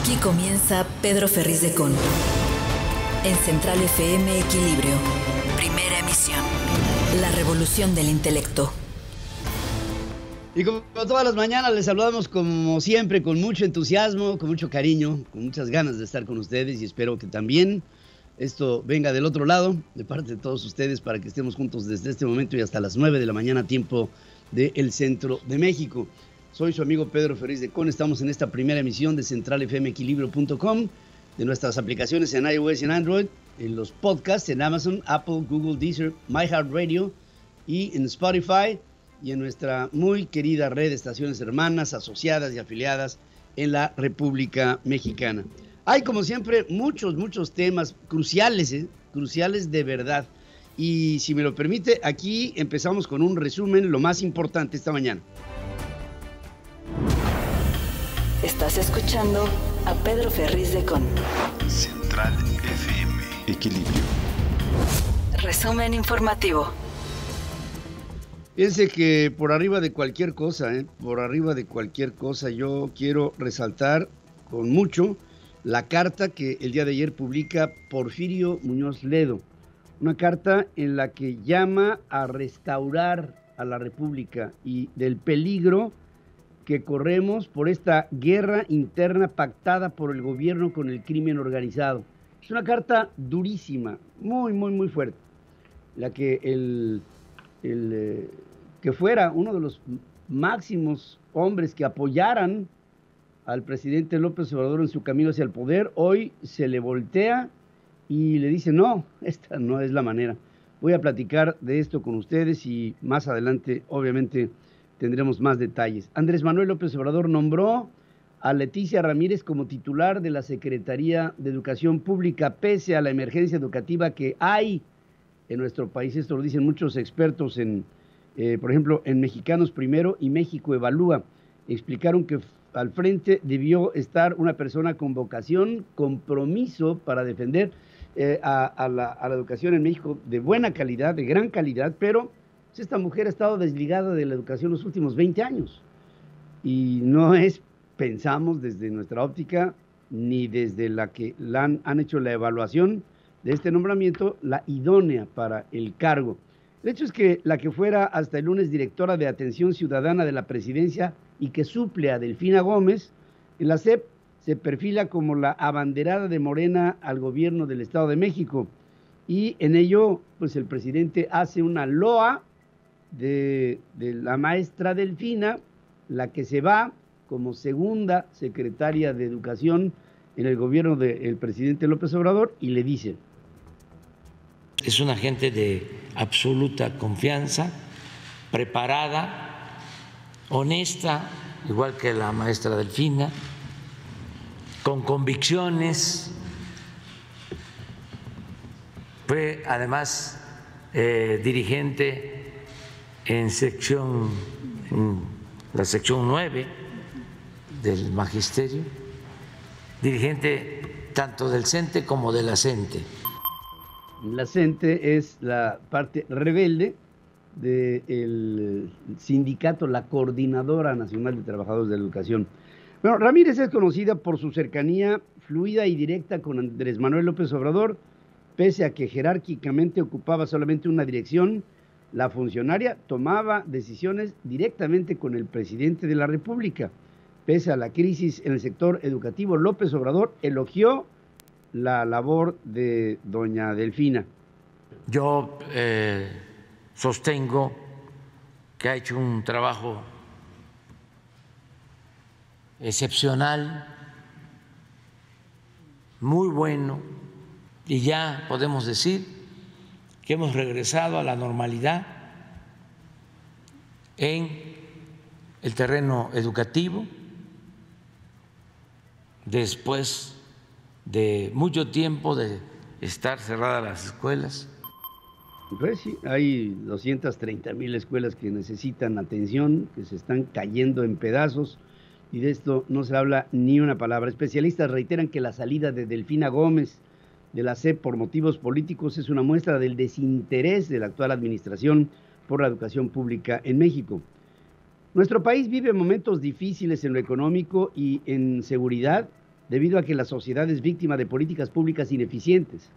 Aquí comienza Pedro Ferriz de Con. En Central FM Equilibrio. Primera emisión. La revolución del intelecto. Y como todas las mañanas les saludamos como siempre con mucho entusiasmo, con mucho cariño, con muchas ganas de estar con ustedes y espero que también esto venga del otro lado, de parte de todos ustedes, para que estemos juntos desde este momento y hasta las 9 de la mañana, tiempo del centro de México. Soy su amigo Pedro Ferriz de Con. Estamos en esta primera emisión de centralfmequilibrio.com, de nuestras aplicaciones en iOS y en Android, en los podcasts en Amazon, Apple, Google, Deezer, iHeartRadio y en Spotify, y en nuestra muy querida red de estaciones hermanas, asociadas y afiliadas en la República Mexicana. Hay, como siempre, muchos temas cruciales, cruciales de verdad. Y si me lo permite, aquí empezamos con un resumen, lo más importante esta mañana. Estás escuchando a Pedro Ferriz de Con. Central FM Equilibrio. Resumen informativo. Fíjense que por arriba de cualquier cosa, yo quiero resaltar con mucho la carta que el día de ayer publica Porfirio Muñoz Ledo. Una carta en la que llama a restaurar a la República y del peligro que corremos por esta guerra interna pactada por el gobierno con el crimen organizado. Es una carta durísima, muy fuerte. La que que fuera uno de los máximos hombres que apoyaran al presidente López Obrador en su camino hacia el poder, hoy se le voltea y le dice, no, esta no es la manera. Voy a platicar de esto con ustedes y más adelante, obviamente, tendremos más detalles. Andrés Manuel López Obrador nombró a Leticia Ramírez como titular de la Secretaría de Educación Pública, pese a la emergencia educativa que hay en nuestro país. Esto lo dicen muchos expertos por ejemplo, en Mexicanos Primero y México Evalúa. Explicaron que al frente debió estar una persona con vocación, compromiso para defender a la educación en México de buena calidad, de gran calidad, pero esta mujer ha estado desligada de la educación los últimos 20 años. Y no es, pensamos desde nuestra óptica, ni desde la que han hecho la evaluación de este nombramiento, la idónea para el cargo. El hecho es que la que fuera hasta el lunes directora de Atención Ciudadana de la Presidencia y que suple a Delfina Gómez, en la SEP se perfila como la abanderada de Morena al gobierno del Estado de México. Y en ello, pues el presidente hace una loa de la maestra Delfina, la que se va como segunda secretaria de Educación en el gobierno del presidente López Obrador, y le dice: es una gente de absoluta confianza, preparada, honesta, igual que la maestra Delfina, con convicciones. Fue además dirigente en la sección 9 del magisterio, dirigente tanto del CENTE como de la CENTE. La CENTE es la parte rebelde del sindicato, la Coordinadora Nacional de Trabajadores de la Educación. Bueno, Ramírez es conocida por su cercanía fluida y directa con Andrés Manuel López Obrador. Pese a que jerárquicamente ocupaba solamente una dirección, la funcionaria tomaba decisiones directamente con el presidente de la República. Pese a la crisis en el sector educativo, López Obrador elogió la labor de doña Delfina. Yo sostengo que ha hecho un trabajo excepcional, muy bueno, y ya podemos decir que hemos regresado a la normalidad en el terreno educativo después de mucho tiempo de estar cerradas las escuelas. Pues sí, hay 230,000 escuelas que necesitan atención, que se están cayendo en pedazos, y de esto no se habla ni una palabra. Especialistas reiteran que la salida de Delfina Gómez de la SEP por motivos políticos es una muestra del desinterés de la actual administración por la educación pública en México. Nuestro país vive momentos difíciles en lo económico y en seguridad, debido a que la sociedad es víctima de políticas públicas ineficientes.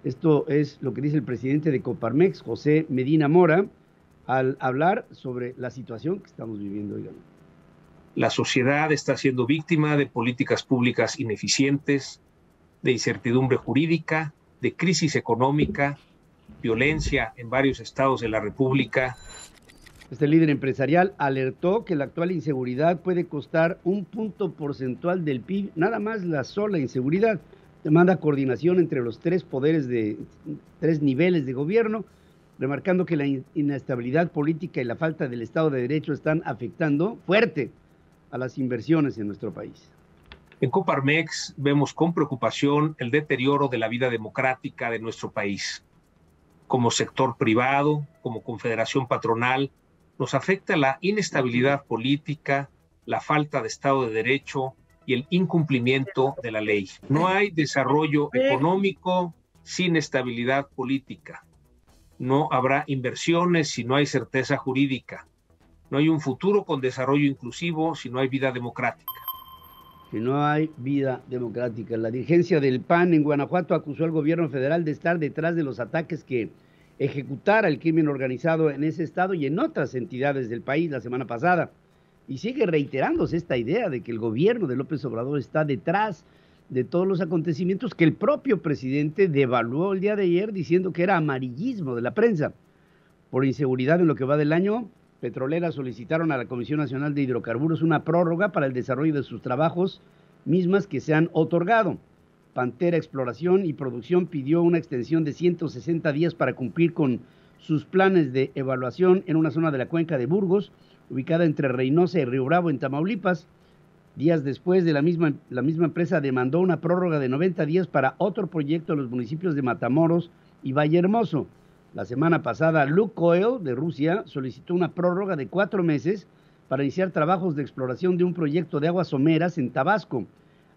Esto es lo que dice el presidente de Coparmex, José Medina Mora, al hablar sobre la situación que estamos viviendo. La sociedad está siendo víctima de políticas públicas ineficientes, de incertidumbre jurídica, de crisis económica, violencia en varios estados de la República. Este líder empresarial alertó que la actual inseguridad puede costar 1 punto porcentual del PIB, nada más la sola inseguridad. Demanda coordinación entre los 3 niveles de gobierno, remarcando que la inestabilidad política y la falta del Estado de Derecho están afectando fuerte a las inversiones en nuestro país. En Coparmex vemos con preocupación el deterioro de la vida democrática de nuestro país. Como sector privado, como confederación patronal, nos afecta la inestabilidad política, la falta de Estado de Derecho y el incumplimiento de la ley. No hay desarrollo económico sin estabilidad política. No habrá inversiones si no hay certeza jurídica. No hay un futuro con desarrollo inclusivo si no hay vida democrática. Si no hay vida democrática. La dirigencia del PAN en Guanajuato acusó al gobierno federal de estar detrás de los ataques que ejecutara el crimen organizado en ese estado y en otras entidades del país la semana pasada. Y sigue reiterándose esta idea de que el gobierno de López Obrador está detrás de todos los acontecimientos que el propio presidente devaluó el día de ayer diciendo que era amarillismo de la prensa. Por inseguridad en lo que va del año, petroleras solicitaron a la Comisión Nacional de Hidrocarburos una prórroga para el desarrollo de sus trabajos, mismas que se han otorgado. Pantera Exploración y Producción pidió una extensión de 160 días para cumplir con sus planes de evaluación en una zona de la cuenca de Burgos, ubicada entre Reynosa y Río Bravo, en Tamaulipas. Días después, la misma empresa demandó una prórroga de 90 días para otro proyecto en los municipios de Matamoros y Vallehermoso. La semana pasada, Lukoil de Rusia solicitó una prórroga de 4 meses para iniciar trabajos de exploración de un proyecto de aguas someras en Tabasco.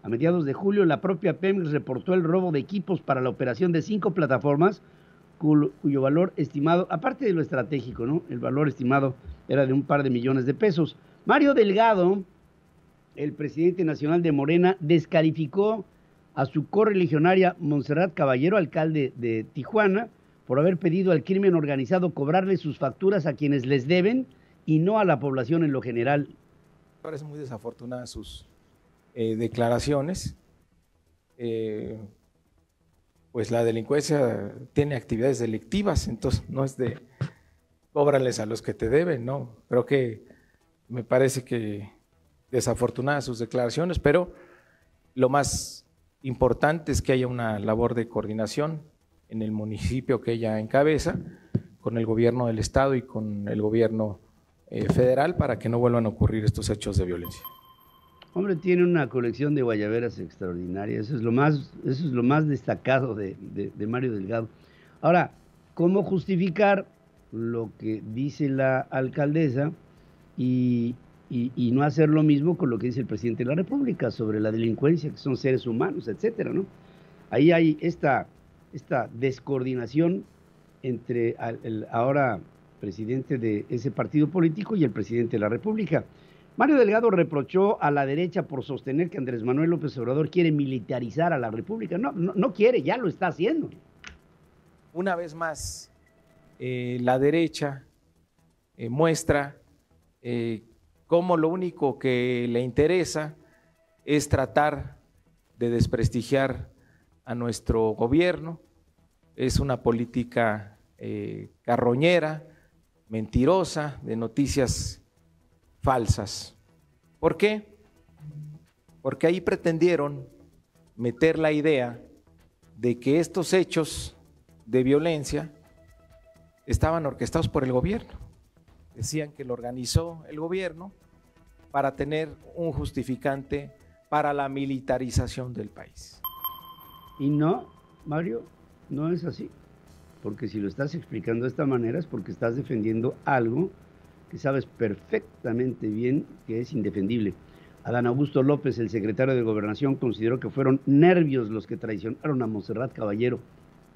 A mediados de julio, la propia Pemex reportó el robo de equipos para la operación de 5 plataformas, cuyo valor estimado, aparte de lo estratégico, ¿no?, el valor estimado era de un par de millones de pesos. Mario Delgado, el presidente nacional de Morena, descalificó a su correligionaria Montserrat Caballero, alcalde de Tijuana, por haber pedido al crimen organizado cobrarle sus facturas a quienes les deben y no a la población en lo general. Parece muy desafortunada sus declaraciones. Pues la delincuencia tiene actividades delictivas, entonces no es de cóbrales a los que te deben, no. Creo que me parece que desafortunadas sus declaraciones, pero lo más importante es que haya una labor de coordinación en el municipio que ella encabeza, con el gobierno del estado y con el gobierno federal, para que no vuelvan a ocurrir estos hechos de violencia. Hombre, tiene una colección de guayaberas extraordinaria, eso es lo más destacado de Mario Delgado. Ahora, ¿cómo justificar lo que dice la alcaldesa y no hacer lo mismo con lo que dice el presidente de la República sobre la delincuencia, que son seres humanos, etcétera, ¿no? Ahí hay esta descoordinación entre el ahora presidente de ese partido político y el presidente de la República. Mario Delgado reprochó a la derecha por sostener que Andrés Manuel López Obrador quiere militarizar a la República. No quiere, ya lo está haciendo. Una vez más, la derecha muestra cómo lo único que le interesa es tratar de desprestigiar a nuestro gobierno. Es una política carroñera, mentirosa, de noticias falsas. ¿Por qué? Porque ahí pretendieron meter la idea de que estos hechos de violencia estaban orquestados por el gobierno. Decían que lo organizó el gobierno para tener un justificante para la militarización del país. Y no, Mario, no es así. Porque si lo estás explicando de esta manera es porque estás defendiendo algo que sabes perfectamente bien que es indefendible. Adán Augusto López, el secretario de Gobernación, consideró que fueron nervios los que traicionaron a Montserrat Caballero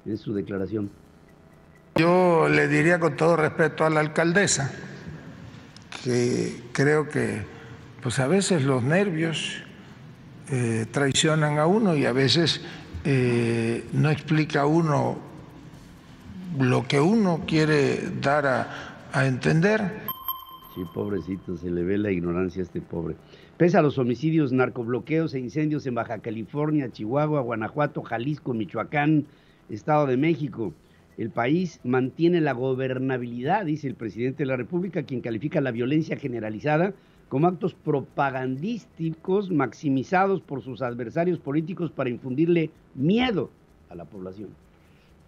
en su declaración. Yo le diría con todo respeto a la alcaldesa que creo que pues a veces los nervios traicionan a uno y a veces no explica uno lo que uno quiere dar a entender. Sí, pobrecito, se le ve la ignorancia a este pobre. Pese a los homicidios, narcobloqueos e incendios en Baja California, Chihuahua, Guanajuato, Jalisco, Michoacán, Estado de México, el país mantiene la gobernabilidad, dice el presidente de la República, quien califica la violencia generalizada como actos propagandísticos maximizados por sus adversarios políticos para infundirle miedo a la población.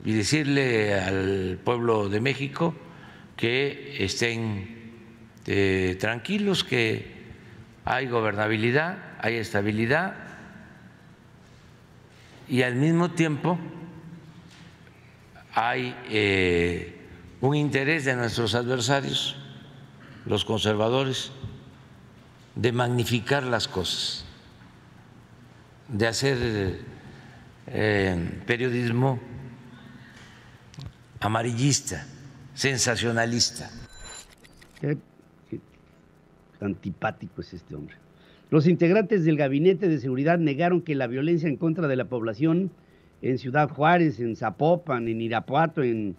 Y decirle al pueblo de México que estén tranquilos, que hay gobernabilidad, hay estabilidad y al mismo tiempo hay un interés de nuestros adversarios, los conservadores, de magnificar las cosas, de hacer periodismo amarillista, sensacionalista. Qué antipático es este hombre. Los integrantes del Gabinete de Seguridad negaron que la violencia en contra de la población en Ciudad Juárez, en Zapopan, en Irapuato, en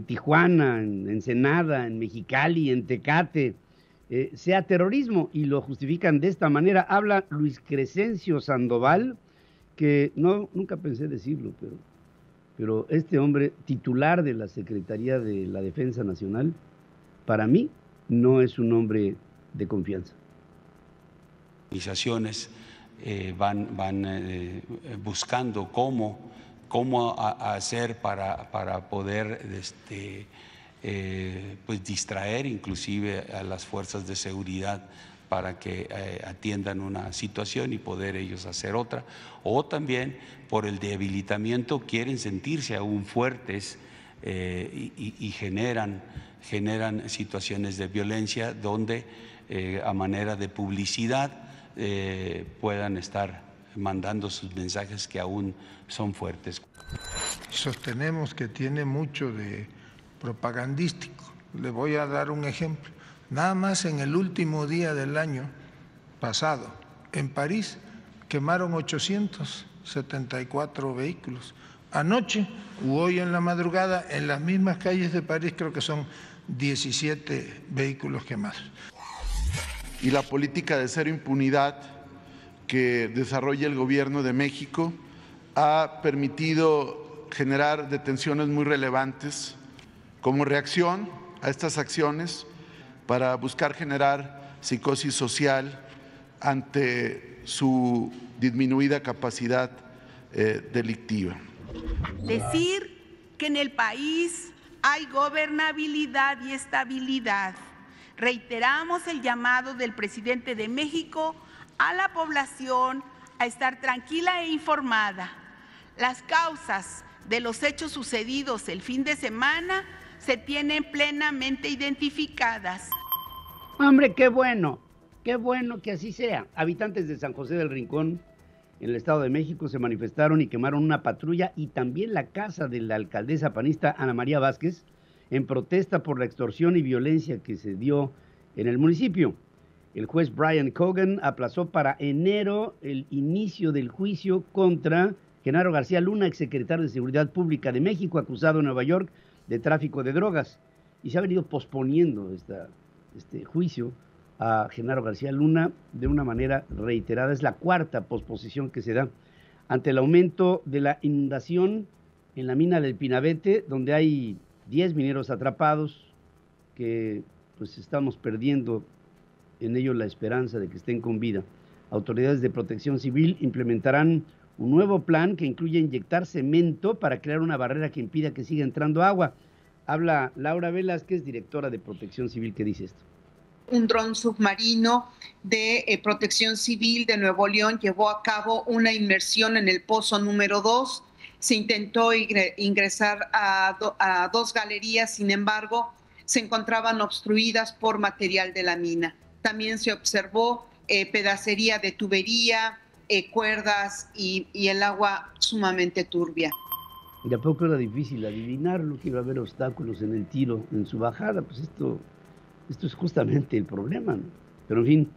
Tijuana, en Ensenada, en Mexicali, en Tecate, sea terrorismo, y lo justifican de esta manera. Habla Luis Crescencio Sandoval, que nunca pensé decirlo, pero este hombre, titular de la Secretaría de la Defensa Nacional, para mí no es un hombre de confianza. Organizaciones van buscando cómo hacer para poder pues distraer inclusive a las fuerzas de seguridad para que atiendan una situación y poder ellos hacer otra, o también por el debilitamiento quieren sentirse aún fuertes y generan situaciones de violencia donde a manera de publicidad puedan estar mandando sus mensajes que aún son fuertes. Sostenemos que tiene mucho de propagandístico. Le voy a dar un ejemplo. Nada más en el último día del año pasado, en París, quemaron 874 vehículos. Anoche u hoy en la madrugada, en las mismas calles de París, creo que son 17 vehículos quemados. Y la política de cero impunidad que desarrolla el Gobierno de México ha permitido generar detenciones muy relevantes como reacción a estas acciones para buscar generar psicosis social ante su disminuida capacidad delictiva. Decir que en el país hay gobernabilidad y estabilidad. Reiteramos el llamado del presidente de México a la población a estar tranquila e informada. Las causas de los hechos sucedidos el fin de semana se tienen plenamente identificadas. Hombre, qué bueno que así sea. Habitantes de San José del Rincón, en el Estado de México, se manifestaron y quemaron una patrulla y también la casa de la alcaldesa panista Ana María Vázquez en protesta por la extorsión y violencia que se dio en el municipio. El juez Brian Cogan aplazó para enero el inicio del juicio contra Genaro García Luna, exsecretario de Seguridad Pública de México, acusado en Nueva York de tráfico de drogas. Y se ha venido posponiendo este juicio a Genaro García Luna de una manera reiterada. Es la cuarta posposición que se da ante el aumento de la inundación en la mina del Pinabete, donde hay 10 mineros atrapados, que pues estamos perdiendo en ello la esperanza de que estén con vida. Autoridades de Protección Civil implementarán un nuevo plan que incluye inyectar cemento para crear una barrera que impida que siga entrando agua. Habla Laura Velázquez, directora de Protección Civil, que dice esto. Un dron submarino de Protección Civil de Nuevo León llevó a cabo una inmersión en el pozo número 2. Se intentó ingresar a 2 galerías, sin embargo, se encontraban obstruidas por material de la mina. También se observó pedacería de tubería, cuerdas y el agua sumamente turbia. De a poco era difícil adivinarlo, que iba a haber obstáculos en el tiro, en su bajada. Pues esto es justamente el problema, ¿no? Pero en fin,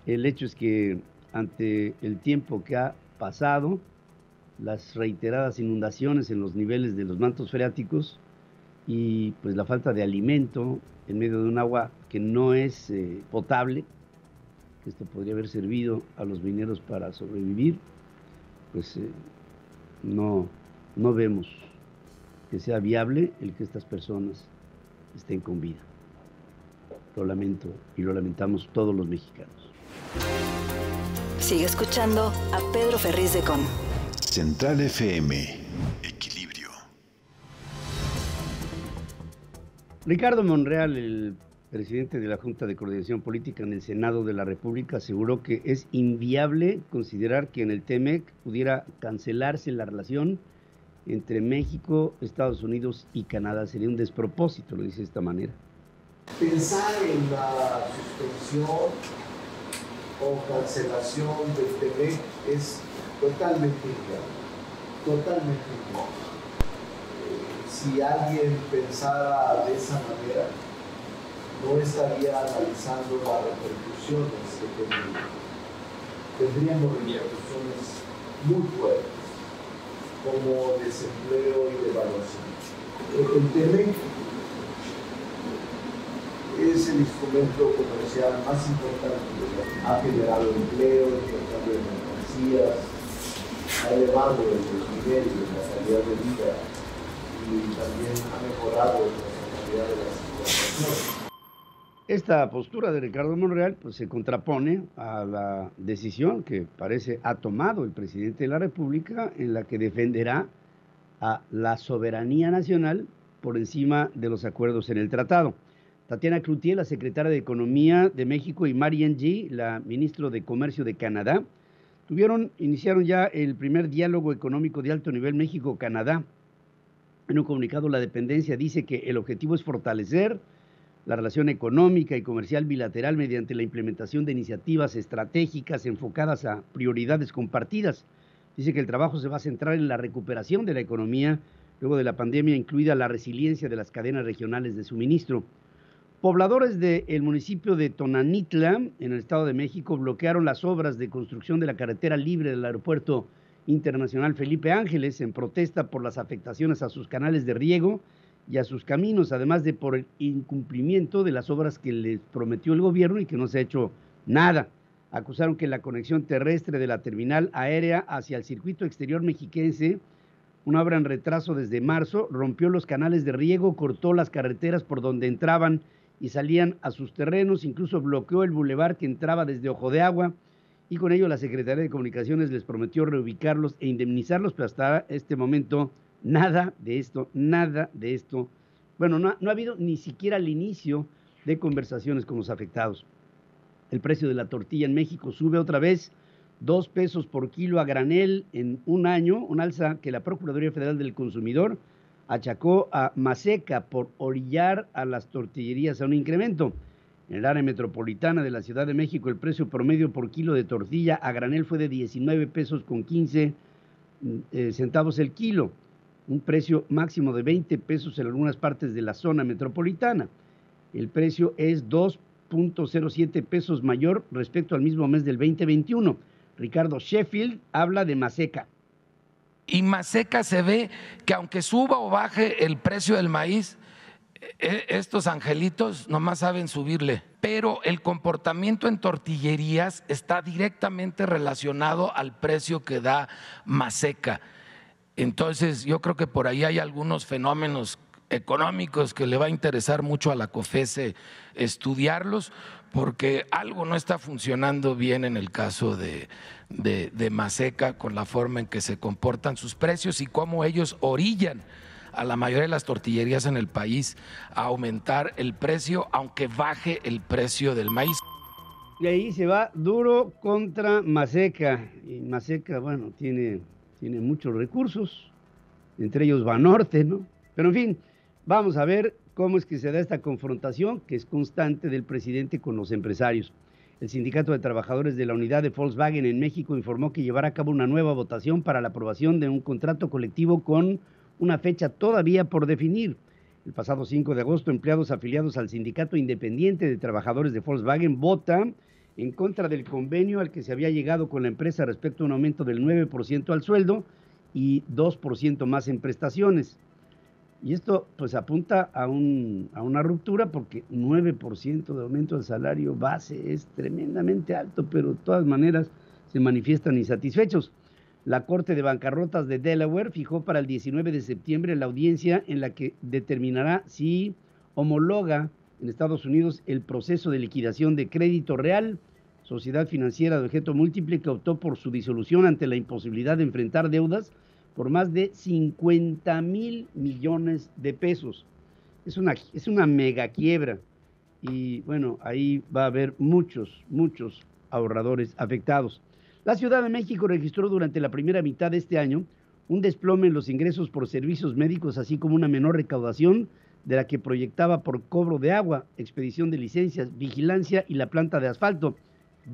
el hecho es que ante el tiempo que ha pasado, las reiteradas inundaciones en los niveles de los mantos freáticos y pues la falta de alimento en medio de un agua que no es potable, que esto podría haber servido a los mineros para sobrevivir, pues no vemos que sea viable el que estas personas estén con vida. Lo lamento y lo lamentamos todos los mexicanos. Sigue escuchando a Pedro Ferriz de Con. Central FM. Equilibrio. Ricardo Monreal, el presidente de la Junta de Coordinación Política en el Senado de la República, aseguró que es inviable considerar que en el TEMEC pudiera cancelarse la relación entre México, Estados Unidos y Canadá. Sería un despropósito, lo dice de esta manera. Pensar en la suspensión o cancelación del TEMEC es totalmente inviable, totalmente inviable. Si alguien pensara de esa manera, no estaría analizando las repercusiones que tendríamos repercusiones muy fuertes, como desempleo y devaluación. El TEMEC es el instrumento comercial más importante. Ha generado empleo, intercambio de mercancías, ha elevado el nivel de la calidad de vida y también ha mejorado la calidad de las exportaciones. Esta postura de Ricardo Monreal pues, se contrapone a la decisión que parece ha tomado el presidente de la República, en la que defenderá a la soberanía nacional por encima de los acuerdos en el tratado. Tatiana Cloutier, la secretaria de Economía de México, y Mary Ng, la ministra de Comercio de Canadá, iniciaron ya el primer diálogo económico de alto nivel México-Canadá. En un comunicado, la dependencia dice que el objetivo es fortalecer la relación económica y comercial bilateral mediante la implementación de iniciativas estratégicas enfocadas a prioridades compartidas. Dice que el trabajo se va a centrar en la recuperación de la economía luego de la pandemia, incluida la resiliencia de las cadenas regionales de suministro. Pobladores del municipio de Tonanitla, en el Estado de México, bloquearon las obras de construcción de la carretera libre del Aeropuerto Internacional Felipe Ángeles en protesta por las afectaciones a sus canales de riego y a sus caminos, además de por el incumplimiento de las obras que les prometió el gobierno y que no se ha hecho nada. Acusaron que la conexión terrestre de la terminal aérea hacia el circuito exterior mexiquense, una obra en retraso desde marzo, rompió los canales de riego, cortó las carreteras por donde entraban y salían a sus terrenos, incluso bloqueó el bulevar que entraba desde Ojo de Agua, y con ello la Secretaría de Comunicaciones les prometió reubicarlos e indemnizarlos, pero hasta este momento nada de esto. Bueno, no ha habido ni siquiera el inicio de conversaciones con los afectados. El precio de la tortilla en México sube otra vez 2 pesos por kilo a granel en un año, un alza que la Procuraduría Federal del Consumidor achacó a Maseca por orillar a las tortillerías a un incremento. En el área metropolitana de la Ciudad de México, el precio promedio por kilo de tortilla a granel fue de 19 pesos con 15 centavos el kilo, un precio máximo de 20 pesos en algunas partes de la zona metropolitana. El precio es 2.07 pesos mayor respecto al mismo mes del 2021. Ricardo Sheffield habla de Maseca. Y Maseca se ve que aunque suba o baje el precio del maíz, estos angelitos nomás saben subirle. Pero el comportamiento en tortillerías está directamente relacionado al precio que da Maseca. Entonces yo creo que por ahí hay algunos fenómenos económicos que le va a interesar mucho a la COFESE estudiarlos, porque algo no está funcionando bien en el caso de Maseca con la forma en que se comportan sus precios y cómo ellos orillan a la mayoría de las tortillerías en el país a aumentar el precio, aunque baje el precio del maíz. Y ahí se va duro contra Maseca. Y Maseca, bueno, tiene muchos recursos, entre ellos Banorte, ¿no? Pero en fin, vamos a ver cómo es que se da esta confrontación que es constante del presidente con los empresarios. El Sindicato de Trabajadores de la Unidad de Volkswagen en México informó que llevará a cabo una nueva votación para la aprobación de un contrato colectivo con una fecha todavía por definir. El pasado 5 de agosto, empleados afiliados al Sindicato Independiente de Trabajadores de Volkswagen votan en contra del convenio al que se había llegado con la empresa respecto a un aumento del 9% al sueldo y 2% más en prestaciones. Y esto pues apunta a una ruptura, porque 9% de aumento del salario base es tremendamente alto, pero de todas maneras se manifiestan insatisfechos. La Corte de Bancarrotas de Delaware fijó para el 19 de septiembre la audiencia en la que determinará si homologa en Estados Unidos el proceso de liquidación de Crédito Real, sociedad financiera de objeto múltiple que optó por su disolución ante la imposibilidad de enfrentar deudas por más de 50,000 millones de pesos. Es una mega quiebra y bueno, ahí va a haber muchos ahorradores afectados. La Ciudad de México registró durante la primera mitad de este año un desplome en los ingresos por servicios médicos, así como una menor recaudación de la que proyectaba por cobro de agua, expedición de licencias, vigilancia y la planta de asfalto,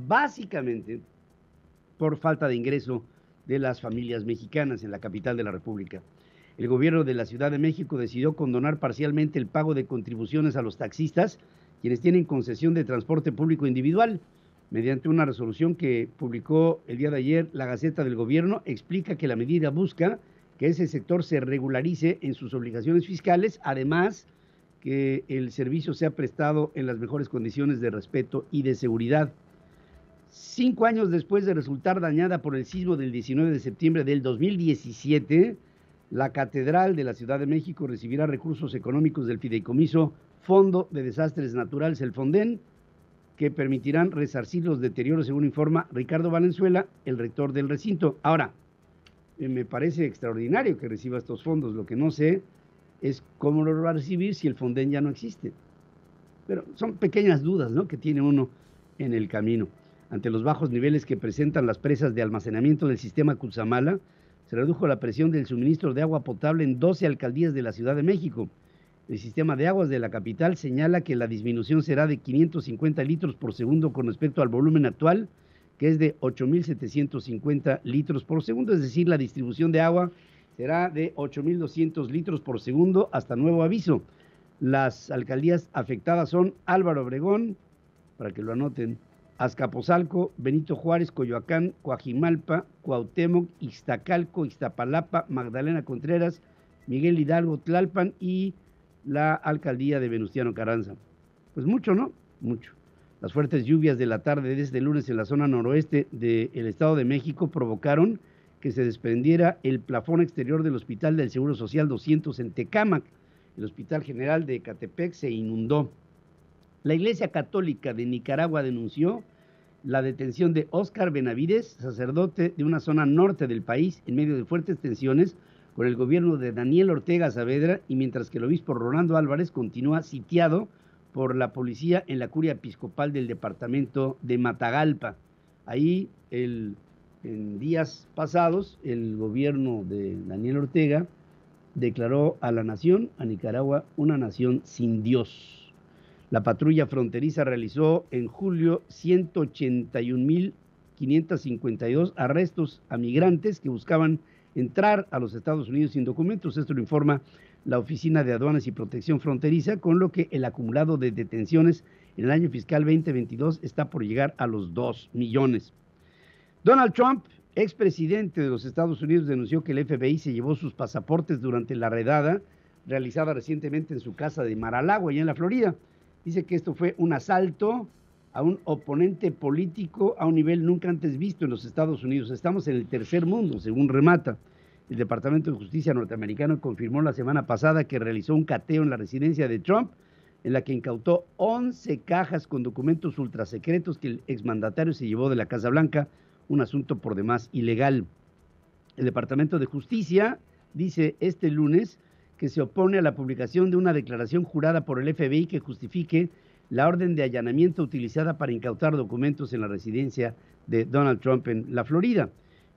básicamente por falta de ingreso de las familias mexicanas en la capital de la República. El gobierno de la Ciudad de México decidió condonar parcialmente el pago de contribuciones a los taxistas, quienes tienen concesión de transporte público individual. Mediante una resolución que publicó el día de ayer la Gaceta del Gobierno, explica que la medida busca que ese sector se regularice en sus obligaciones fiscales, además que el servicio sea prestado en las mejores condiciones de respeto y de seguridad. 5 años después de resultar dañada por el sismo del 19 de septiembre del 2017, la Catedral de la Ciudad de México recibirá recursos económicos del fideicomiso Fondo de Desastres Naturales, el FONDEN, que permitirán resarcir los deterioros, según informa Ricardo Valenzuela, el rector del recinto. Ahora, me parece extraordinario que reciba estos fondos. Lo que no sé es cómo lo va a recibir si el FONDEN ya no existe. Pero son pequeñas dudas, ¿no?, que tiene uno en el camino. Ante los bajos niveles que presentan las presas de almacenamiento del sistema Cutzamala, se redujo la presión del suministro de agua potable en 12 alcaldías de la Ciudad de México. El sistema de aguas de la capital señala que la disminución será de 550 litros por segundo con respecto al volumen actual, que es de 8,750 litros por segundo, es decir, la distribución de agua será de 8,200 litros por segundo hasta nuevo aviso. Las alcaldías afectadas son Álvaro Obregón, para que lo anoten, Azcapotzalco, Benito Juárez, Coyoacán, Coajimalpa, Cuauhtémoc, Iztacalco, Iztapalapa, Magdalena Contreras, Miguel Hidalgo, Tlalpan y la alcaldía de Venustiano Carranza. Pues mucho, ¿no? Mucho. Las fuertes lluvias de la tarde de este lunes en la zona noroeste del Estado de México provocaron que se desprendiera el plafón exterior del Hospital del Seguro Social 200 en Tecámac. El Hospital General de Ecatepec se inundó. La Iglesia Católica de Nicaragua denunció la detención de Óscar Benavides, sacerdote de una zona norte del país, en medio de fuertes tensiones con el gobierno de Daniel Ortega Saavedra, y mientras que el obispo Rolando Álvarez continúa sitiado por la policía en la curia episcopal del departamento de Matagalpa. Ahí, en días pasados, el gobierno de Daniel Ortega declaró a la nación, a Nicaragua, una nación sin Dios. La patrulla fronteriza realizó en julio 181,552 arrestos a migrantes que buscaban entrar a los Estados Unidos sin documentos. Esto lo informa la Oficina de Aduanas y Protección Fronteriza, con lo que el acumulado de detenciones en el año fiscal 2022 está por llegar a los 2 millones. Donald Trump, expresidente de los Estados Unidos, denunció que el FBI se llevó sus pasaportes durante la redada realizada recientemente en su casa de Mar-a-Lago, allá en la Florida. Dice que esto fue un asalto a un oponente político a un nivel nunca antes visto en los Estados Unidos. Estamos en el tercer mundo, según remata. El Departamento de Justicia norteamericano confirmó la semana pasada que realizó un cateo en la residencia de Trump, en la que incautó 11 cajas con documentos ultrasecretos que el exmandatario se llevó de la Casa Blanca, un asunto por demás ilegal. El Departamento de Justicia dice este lunes que se opone a la publicación de una declaración jurada por el FBI que justifique la orden de allanamiento utilizada para incautar documentos en la residencia de Donald Trump en la Florida.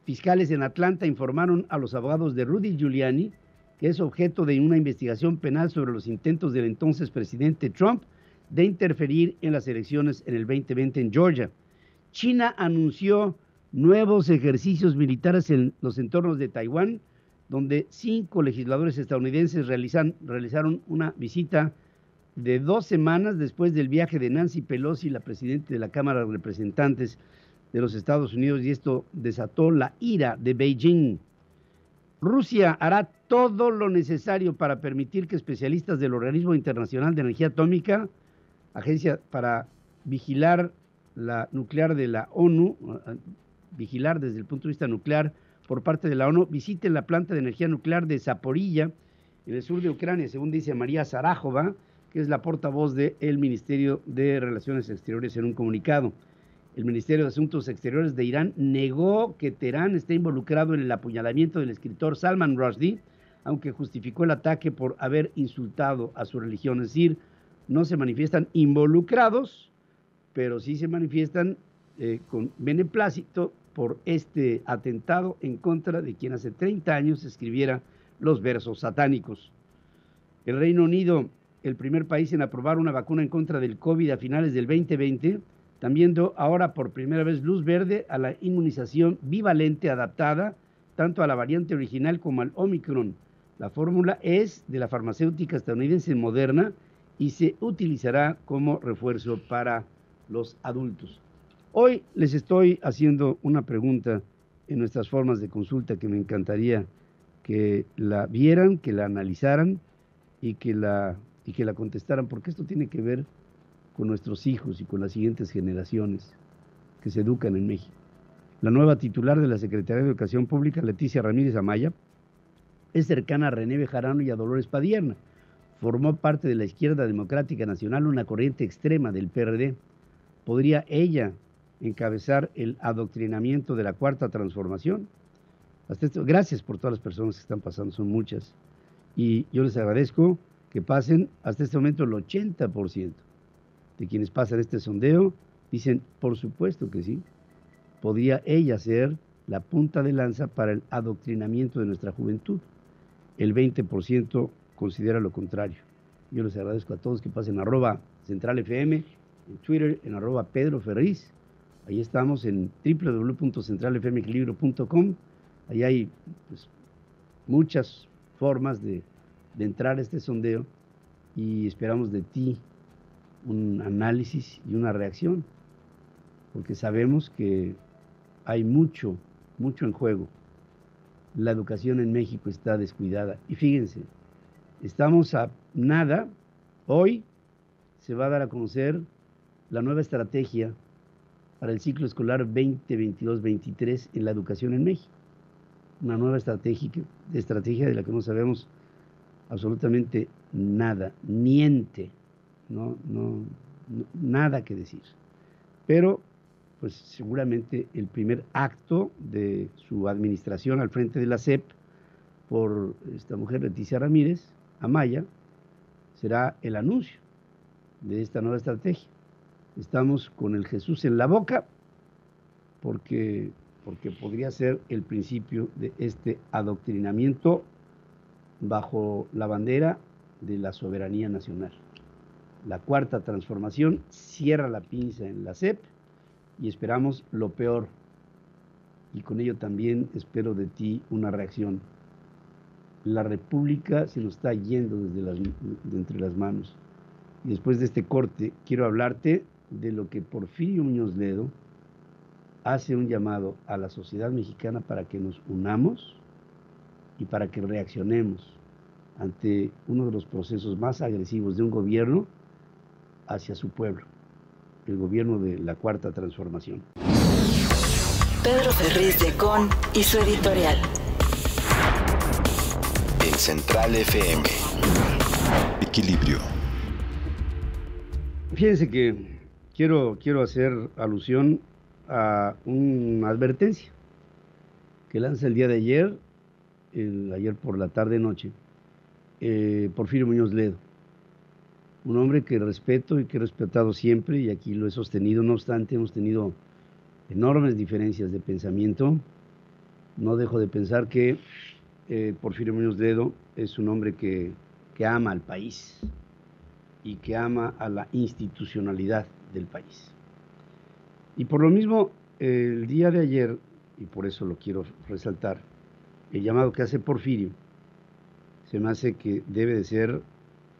Fiscales en Atlanta informaron a los abogados de Rudy Giuliani que es objeto de una investigación penal sobre los intentos del entonces presidente Trump de interferir en las elecciones en el 2020 en Georgia. China anunció nuevos ejercicios militares en los entornos de Taiwán, donde 5 legisladores estadounidenses realizaron una visita de 2 semanas después del viaje de Nancy Pelosi, la presidenta de la Cámara de Representantes de los Estados Unidos, y esto desató la ira de Beijing. Rusia hará todo lo necesario para permitir que especialistas del Organismo Internacional de Energía Atómica, agencia para vigilar la nuclear de la ONU, vigilar desde el punto de vista nuclear por parte de la ONU, visiten la planta de energía nuclear de Zaporilla, en el sur de Ucrania, según dice María Zarájova, que es la portavoz del Ministerio de Relaciones Exteriores en un comunicado. El Ministerio de Asuntos Exteriores de Irán negó que Teherán esté involucrado en el apuñalamiento del escritor Salman Rushdie, aunque justificó el ataque por haber insultado a su religión. Es decir, no se manifiestan involucrados, pero sí se manifiestan con beneplácito por este atentado en contra de quien hace 30 años escribiera los versos satánicos. El Reino Unido, el primer país en aprobar una vacuna en contra del COVID a finales del 2020, también dio ahora por primera vez luz verde a la inmunización bivalente adaptada tanto a la variante original como al Omicron. La fórmula es de la farmacéutica estadounidense Moderna y se utilizará como refuerzo para los adultos. Hoy les estoy haciendo una pregunta en nuestras formas de consulta que me encantaría que la vieran, que la analizaran y que la contestaran, porque esto tiene que ver con nuestros hijos y con las siguientes generaciones que se educan en México. La nueva titular de la Secretaría de Educación Pública, Leticia Ramírez Amaya, es cercana a René Bejarano y a Dolores Padierna. Formó parte de la Izquierda Democrática Nacional, una corriente extrema del PRD. ¿Podría ella encabezar el adoctrinamiento de la Cuarta Transformación? Gracias por todas las personas que están pasando, son muchas. Y yo les agradezco que pasen hasta este momento el 80% de quienes pasan este sondeo dicen, por supuesto que sí, podría ella ser la punta de lanza para el adoctrinamiento de nuestra juventud. El 20% considera lo contrario. Yo les agradezco a todos que pasen @CentralFM, en Twitter, en @PedroFerriz. Ahí estamos en www.centralfmequilibrio.com. Ahí hay muchas formas de entrar a este sondeo y esperamos de ti un análisis y una reacción, porque sabemos que hay mucho en juego. La educación en México está descuidada. Y fíjense, estamos a nada, hoy se va a dar a conocer la nueva estrategia para el ciclo escolar 2022-23 en la educación en México. Una nueva estrategia de la que no sabemos absolutamente nada, niente, nada que decir. Pero pues seguramente el primer acto de su administración al frente de la SEP por esta mujer Leticia Ramírez Amaya será el anuncio de esta nueva estrategia. Estamos con el Jesús en la boca porque podría ser el principio de este adoctrinamiento bajo la bandera de la soberanía nacional. La Cuarta Transformación cierra la pinza en la SEP y esperamos lo peor. Y con ello también espero de ti una reacción. La República se nos está yendo de entre las manos. Y después de este corte, quiero hablarte de lo que Porfirio Muñoz Ledo hace un llamado a la sociedad mexicana para que nos unamos y para que reaccionemos ante uno de los procesos más agresivos de un gobierno hacia su pueblo, el gobierno de la Cuarta Transformación. Pedro Ferriz de Con y su editorial. En Central FM. Equilibrio. Fíjense que quiero hacer alusión a una advertencia que lanza el día de ayer, ayer por la tarde-noche, Porfirio Muñoz Ledo. Un hombre que respeto y que he respetado siempre, y aquí lo he sostenido. No obstante, hemos tenido enormes diferencias de pensamiento. No dejo de pensar que Porfirio Muñoz Ledo es un hombre que ama al país y que ama a la institucionalidad del país. Y por lo mismo, el día de ayer, y por eso lo quiero resaltar, el llamado que hace Porfirio se me hace que debe de ser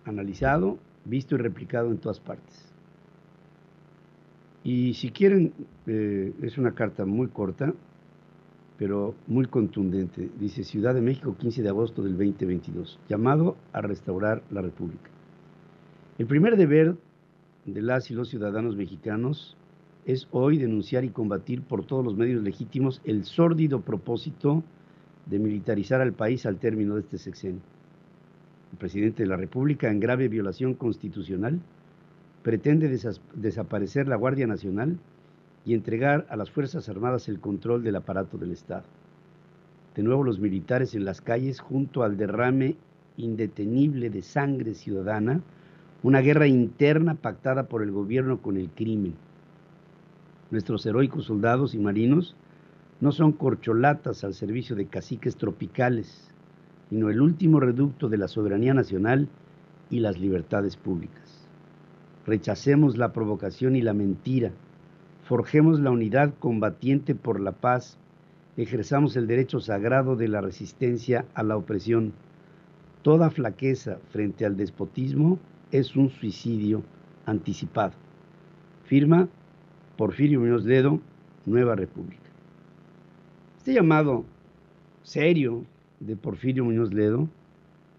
analizado, visto y replicado en todas partes. Y si quieren, es una carta muy corta, pero muy contundente. Dice: Ciudad de México, 15 de agosto del 2022. Llamado a restaurar la República. El primer deber de las y los ciudadanos mexicanos es hoy denunciar y combatir por todos los medios legítimos el sórdido propósito de militarizar al país al término de este sexenio. El presidente de la República, en grave violación constitucional, pretende desaparecer la Guardia Nacional y entregar a las Fuerzas Armadas el control del aparato del Estado. De nuevo los militares en las calles junto al derrame indetenible de sangre ciudadana, una guerra interna pactada por el gobierno con el crimen. Nuestros heroicos soldados y marinos no son corcholatas al servicio de caciques tropicales, sino el último reducto de la soberanía nacional y las libertades públicas. Rechacemos la provocación y la mentira, forjemos la unidad combatiente por la paz, ejerzamos el derecho sagrado de la resistencia a la opresión. Toda flaqueza frente al despotismo es un suicidio anticipado. Firma Porfirio Muñoz Ledo, Nueva República. Este llamado serio de Porfirio Muñoz Ledo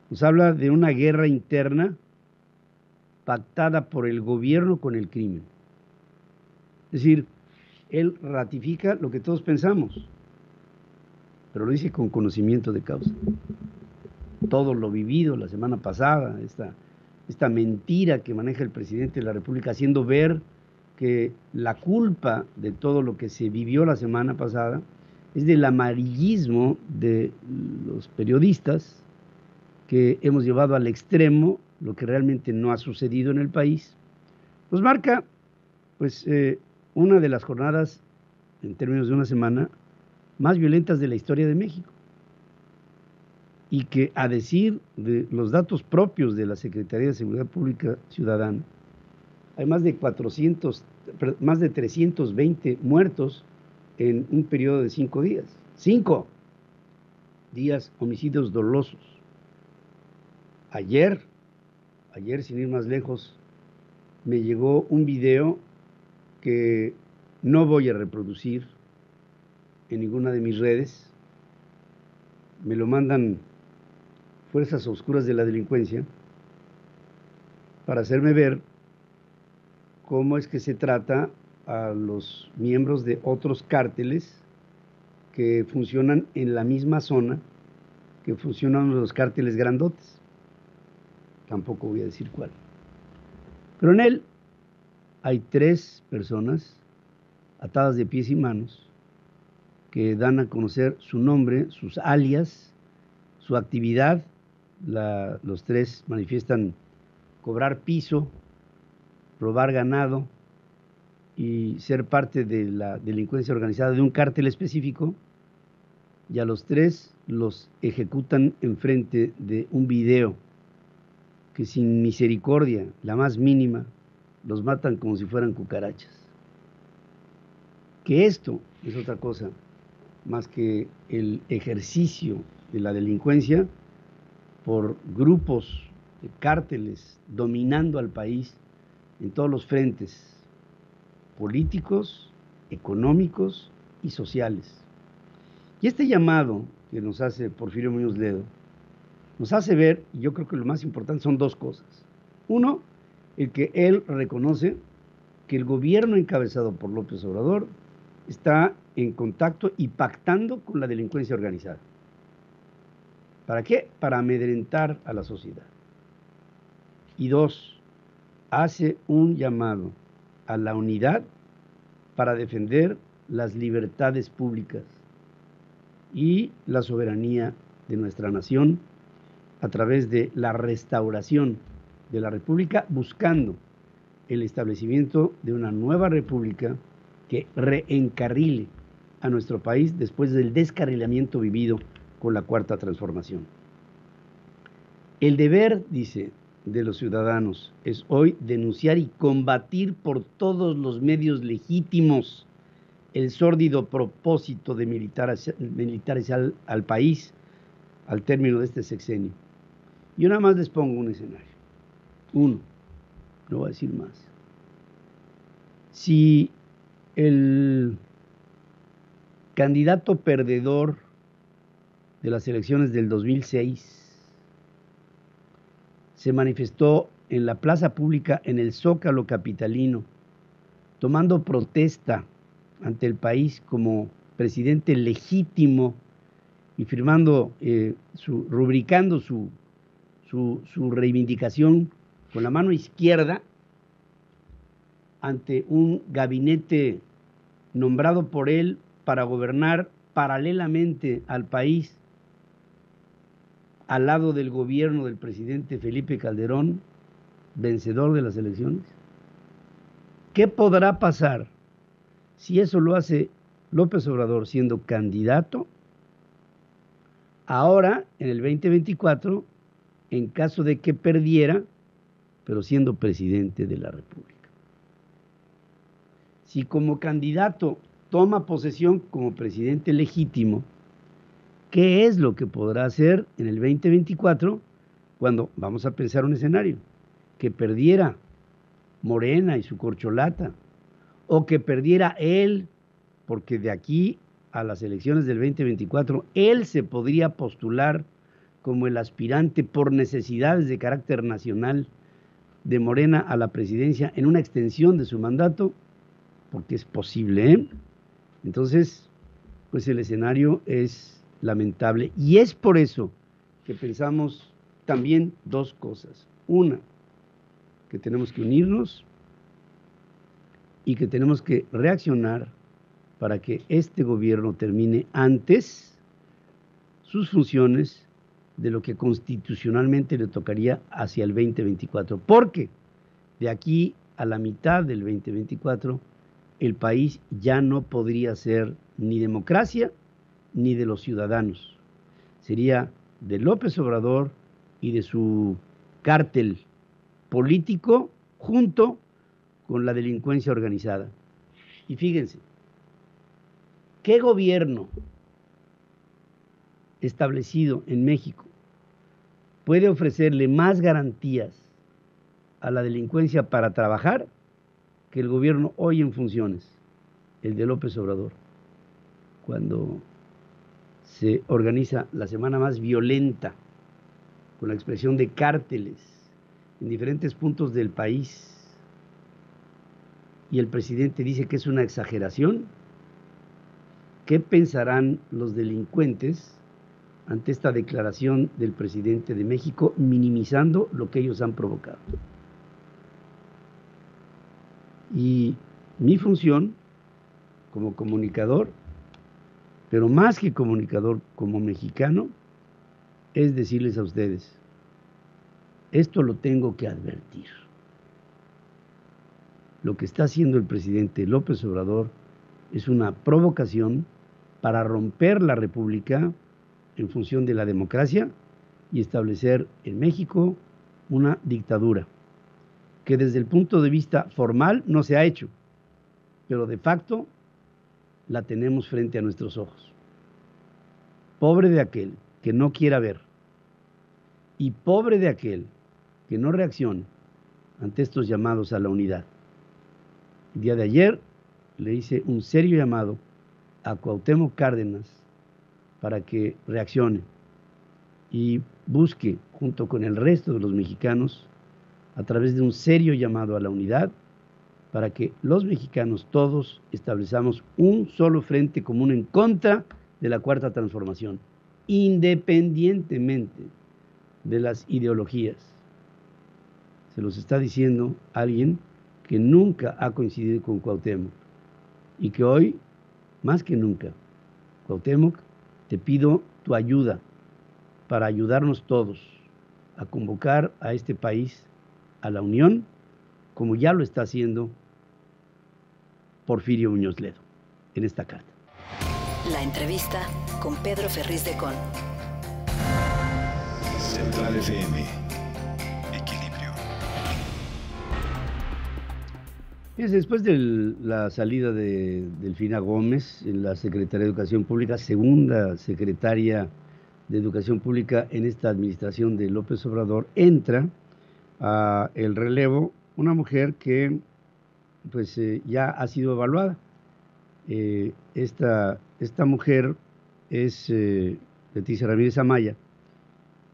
nos habla de una guerra interna pactada por el gobierno con el crimen. Es decir, él ratifica lo que todos pensamos, pero lo dice con conocimiento de causa. Todo lo vivido la semana pasada, esta mentira que maneja el presidente de la República, haciendo ver que la culpa de todo lo que se vivió la semana pasada es del amarillismo de los periodistas, que hemos llevado al extremo lo que realmente no ha sucedido en el país. Nos marca pues una de las jornadas, en términos de una semana, más violentas de la historia de México, y que, a decir de los datos propios de la Secretaría de Seguridad Pública Ciudadana, hay más de 320 muertos en un periodo de 5 días. 5 días, homicidios dolosos. Ayer, sin ir más lejos, me llegó un video que no voy a reproducir en ninguna de mis redes. Me lo mandan fuerzas oscuras de la delincuencia para hacerme ver cómo es que se trata a los miembros de otros cárteles que funcionan en la misma zona que funcionan los cárteles grandotes. Tampoco voy a decir cuál. Pero en él hay 3 personas atadas de pies y manos que dan a conocer su nombre, sus alias, su actividad. Los 3 manifiestan cobrar piso, robar ganado y ser parte de la delincuencia organizada de un cártel específico, y a los 3 los ejecutan enfrente de un video que, sin misericordia, la más mínima, los matan como si fueran cucarachas. Que esto es otra cosa más que el ejercicio de la delincuencia por grupos de cárteles dominando al país en todos los frentes políticos, económicos y sociales. Y este llamado que nos hace Porfirio Muñoz Ledo nos hace ver, y yo creo que lo más importante son 2 cosas. Uno, el que él reconoce que el gobierno encabezado por López Obrador está en contacto y pactando con la delincuencia organizada. ¿Para qué? Para amedrentar a la sociedad. Y 2, hace un llamado a la unidad para defender las libertades públicas y la soberanía de nuestra nación a través de la restauración de la República, buscando el establecimiento de una nueva república que reencarrile a nuestro país después del descarrilamiento vivido con la Cuarta Transformación. El deber, dice, de los ciudadanos es hoy denunciar y combatir por todos los medios legítimos el sórdido propósito de militarizar al país al término de este sexenio. Yo nada más les pongo un escenario. 1. no voy a decir más. Si el candidato perdedor de las elecciones del 2006 se manifestó en la plaza pública en el Zócalo capitalino, tomando protesta ante el país como presidente legítimo y firmando, rubricando su reivindicación con la mano izquierda ante un gabinete nombrado por él para gobernar paralelamente al país, al lado del gobierno del presidente Felipe Calderón, vencedor de las elecciones. ¿Qué podrá pasar si eso lo hace López Obrador siendo candidato ahora en el 2024, en caso de que perdiera, pero siendo presidente de la República? Si como candidato toma posesión como presidente legítimo, ¿qué es lo que podrá hacer en el 2024 cuando, vamos a pensar un escenario, que perdiera Morena y su corcholata, o que perdiera él, porque de aquí a las elecciones del 2024, él se podría postular como el aspirante por necesidades de carácter nacional de Morena a la presidencia en una extensión de su mandato? Porque es posible, ¿eh? Entonces, pues el escenario es lamentable, y es por eso que pensamos también dos cosas. Una, que tenemos que unirnos y que tenemos que reaccionar para que este gobierno termine antes sus funciones de lo que constitucionalmente le tocaría hacia el 2024, porque de aquí a la mitad del 2024 el país ya no podría ser ni democracia ni de los ciudadanos. Sería de López Obrador y de su cártel político junto con la delincuencia organizada. Y fíjense, ¿qué gobierno establecido en México puede ofrecerle más garantías a la delincuencia para trabajar que el gobierno hoy en funciones, el de López Obrador, cuando se organiza la semana más violenta con la expresión de cárteles en diferentes puntos del país, y el presidente dice que es una exageración? ¿Qué pensarán los delincuentes ante esta declaración del presidente de México, minimizando lo que ellos han provocado? Y mi función como comunicador, pero más que comunicador, como mexicano, es decirles a ustedes, esto lo tengo que advertir. Lo que está haciendo el presidente López Obrador es una provocación para romper la República en función de la democracia y establecer en México una dictadura que desde el punto de vista formal no se ha hecho, pero de facto la tenemos frente a nuestros ojos. Pobre de aquel que no quiera ver, y pobre de aquel que no reaccione ante estos llamados a la unidad. El día de ayer le hice un serio llamado a Cuauhtémoc Cárdenas para que reaccione y busque, junto con el resto de los mexicanos, a través de un serio llamado a la unidad, para que los mexicanos todos establezcamos un solo frente común en contra de la Cuarta Transformación, independientemente de las ideologías. Se los está diciendo alguien que nunca ha coincidido con Cuauhtémoc y que hoy, más que nunca, Cuauhtémoc, te pido tu ayuda para ayudarnos todos a convocar a este país a la unión, como ya lo está haciendo Porfirio Muñoz Ledo en esta carta. La entrevista con Pedro Ferriz de Con. Central FM. Equilibrio. Después de la salida de Delfina Gómez en la Secretaría de Educación Pública, segunda secretaria de Educación Pública en esta administración de López Obrador, entra el relevo, una mujer que pues ya ha sido evaluada. Esta mujer es Leticia Ramírez Amaya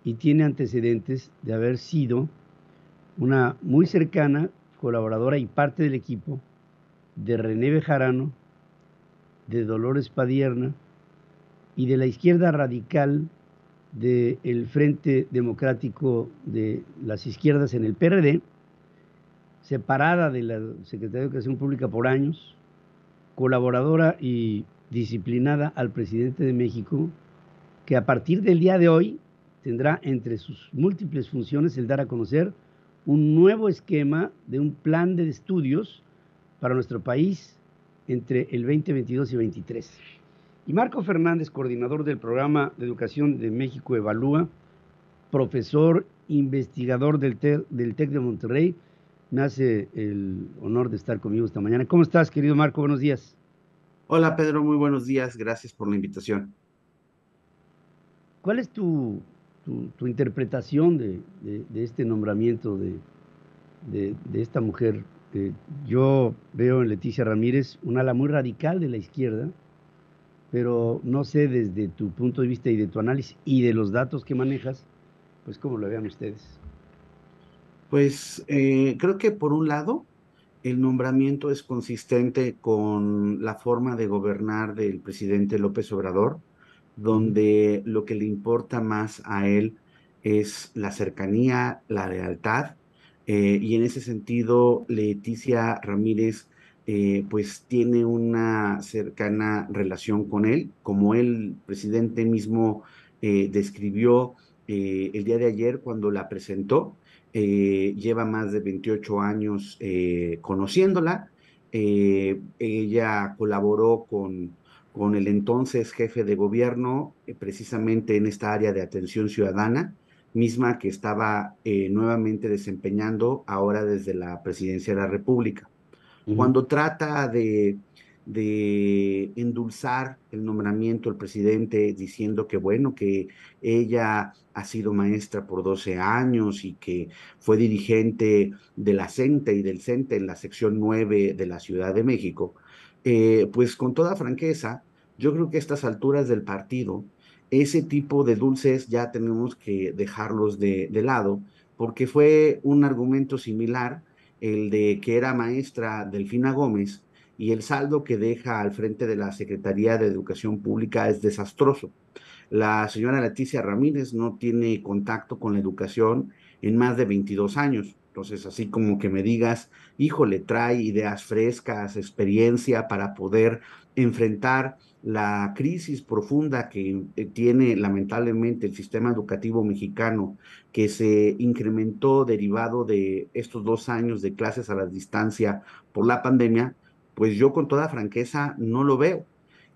y tiene antecedentes de haber sido una muy cercana colaboradora y parte del equipo de René Bejarano, de Dolores Padierna y de la izquierda radical del Frente Democrático de las Izquierdas en el PRD, separada de la Secretaría de Educación Pública por años, colaboradora y disciplinada al presidente de México, que a partir del día de hoy tendrá entre sus múltiples funciones el dar a conocer un nuevo esquema de un plan de estudios para nuestro país entre el 2022 y 2023. Y Marco Fernández, coordinador del Programa de Educación de México Evalúa, profesor investigador del TEC de Monterrey, me hace el honor de estar conmigo esta mañana. ¿Cómo estás, querido Marco? Buenos días. Hola, Pedro, muy buenos días. Gracias por la invitación. ¿Cuál es tu interpretación de este nombramiento de esta mujer? Yo veo en Leticia Ramírez un ala muy radical de la izquierda, pero no sé desde tu punto de vista y de tu análisis y de los datos que manejas, pues cómo lo vean ustedes. Pues creo que por un lado el nombramiento es consistente con la forma de gobernar del presidente López Obrador, donde lo que le importa más a él es la cercanía, la lealtad, y en ese sentido Leticia Ramírez pues tiene una cercana relación con él, como el presidente mismo describió el día de ayer cuando la presentó. Lleva más de 28 años conociéndola. Ella colaboró con el entonces jefe de gobierno, precisamente en esta área de atención ciudadana, misma que estaba nuevamente desempeñando ahora desde la presidencia de la República. Cuando trata de endulzar el nombramiento del presidente diciendo que bueno, que ella ha sido maestra por 12 años y que fue dirigente de la CENTE y del CENTE en la sección 9 de la Ciudad de México, pues con toda franqueza, yo creo que a estas alturas del partido, ese tipo de dulces ya tenemos que dejarlos de lado, porque fue un argumento similar el de que era maestra Delfina Gómez, y el saldo que deja al frente de la Secretaría de Educación Pública es desastroso. La señora Leticia Ramírez no tiene contacto con la educación en más de 22 años. Entonces, así como que me digas, híjole, trae ideas frescas, experiencia para poder enfrentar la crisis profunda que tiene lamentablemente el sistema educativo mexicano, que se incrementó derivado de estos 2 años de clases a la distancia por la pandemia, pues yo con toda franqueza no lo veo.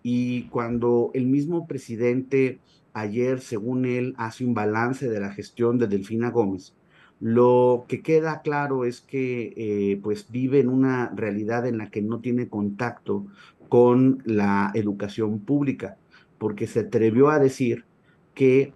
Y cuando el mismo presidente ayer, según él, hace un balance de la gestión de Delfina Gómez, lo que queda claro es que pues vive en una realidad en la que no tiene contacto con la educación pública, porque se atrevió a decir que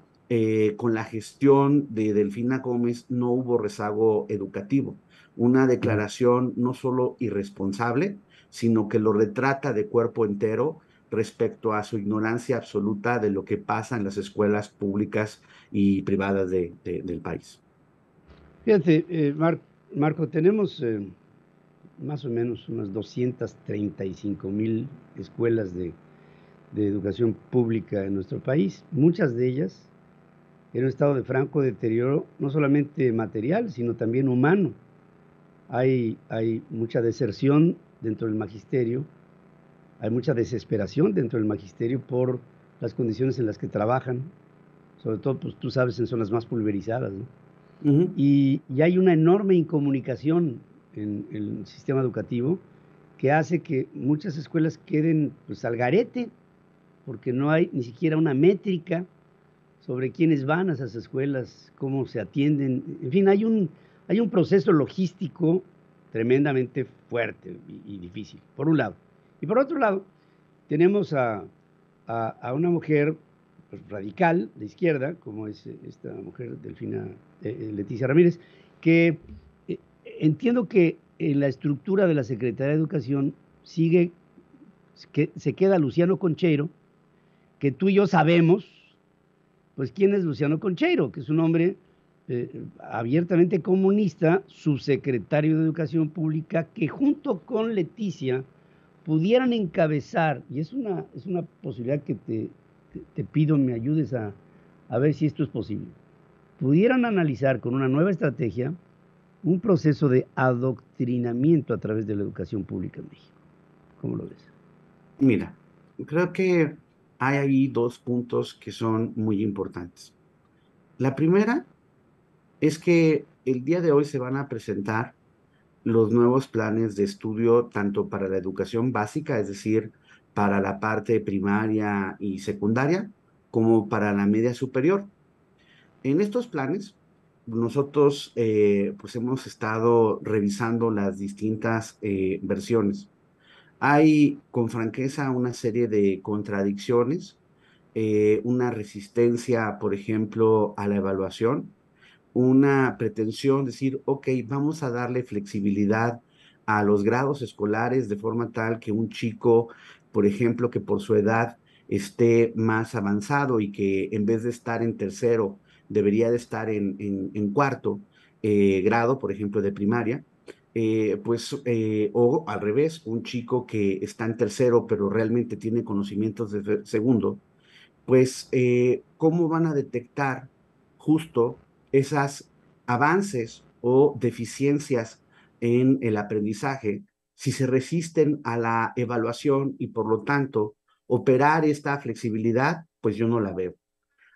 con la gestión de Delfina Gómez no hubo rezago educativo. Una declaración no solo irresponsable, sino que lo retrata de cuerpo entero respecto a su ignorancia absoluta de lo que pasa en las escuelas públicas y privadas del país. Fíjate, Marco, tenemos más o menos unas 235,000 escuelas de educación pública en nuestro país, muchas de ellas en un estado de franco deterioro, no solamente material, sino también humano. Hay mucha deserción dentro del magisterio, hay mucha desesperación dentro del magisterio por las condiciones en las que trabajan, sobre todo, pues tú sabes, en zonas más pulverizadas, ¿no? Y hay una enorme incomunicación en el sistema educativo que hace que muchas escuelas queden pues al garete, porque no hay ni siquiera una métrica sobre quiénes van a esas escuelas, cómo se atienden. En fin, hay un proceso logístico tremendamente fuerte y difícil, por un lado. Y por otro lado, tenemos a una mujer pues, radical de izquierda, como es esta mujer Leticia Ramírez, que entiendo que en la estructura de la Secretaría de Educación se queda Luciano Concheiro, que tú y yo sabemos, pues quién es Luciano Concheiro, que es un hombre abiertamente comunista, subsecretario de Educación Pública, que junto con Leticia pudieran encabezar, y es una posibilidad que te pido me ayudes a ver si esto es posible, pudieran analizar con una nueva estrategia un proceso de adoctrinamiento a través de la educación pública en México. ¿Cómo lo ves? Mira, creo que hay ahí dos puntos que son muy importantes. La primera es que el día de hoy se van a presentar los nuevos planes de estudio tanto para la educación básica, es decir, para la parte primaria y secundaria, como para la media superior. En estos planes, nosotros pues hemos estado revisando las distintas versiones. Hay, con franqueza, una serie de contradicciones, una resistencia, por ejemplo, a la evaluación, una pretensión, decir, ok, vamos a darle flexibilidad a los grados escolares de forma tal que un chico, por ejemplo, que por su edad esté más avanzado y que en vez de estar en tercero, debería de estar en cuarto grado, por ejemplo, de primaria, o al revés, un chico que está en tercero, pero realmente tiene conocimientos de segundo, pues, ¿cómo van a detectar justo esos avances o deficiencias en el aprendizaje si se resisten a la evaluación y por lo tanto operar esta flexibilidad? Pues yo no la veo.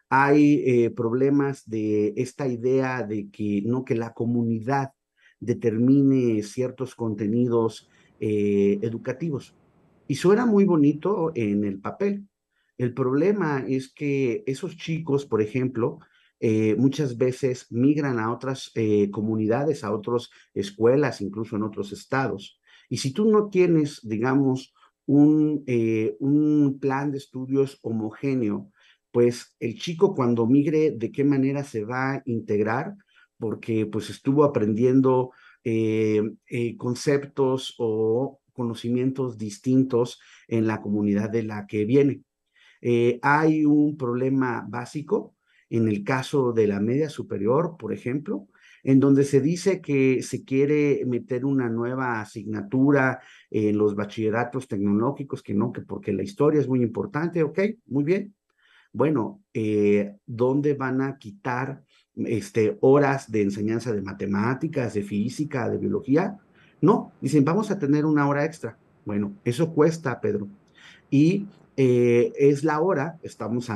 Hay problemas de esta idea de que no, que la comunidad determine ciertos contenidos educativos. Y suena muy bonito en el papel. El problema es que esos chicos, por ejemplo, muchas veces migran a otras comunidades, a otras escuelas, incluso en otros estados. Y si tú no tienes, digamos, un plan de estudios homogéneo, pues el chico cuando migre, ¿de qué manera se va a integrar? Porque pues estuvo aprendiendo conceptos o conocimientos distintos en la comunidad de la que viene. Hay un problema básico en el caso de la media superior, por ejemplo, en donde se dice que se quiere meter una nueva asignatura en los bachilleratos tecnológicos, que no, que porque la historia es muy importante, ok, muy bien. Bueno, ¿dónde van a quitar horas de enseñanza de matemáticas, de física, de biología? No, dicen, vamos a tener una hora extra. Bueno, eso cuesta, Pedro. Y es la hora, estamos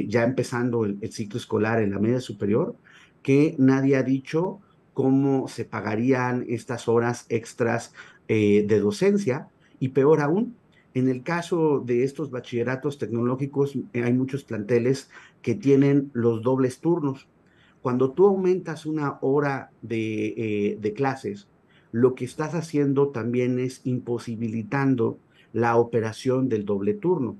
ya empezando el ciclo escolar en la media superior, que nadie ha dicho cómo se pagarían estas horas extras de docencia, y peor aún, en el caso de estos bachilleratos tecnológicos, hay muchos planteles que tienen los dobles turnos. Cuando tú aumentas una hora de clases, lo que estás haciendo también es imposibilitando la operación del doble turno.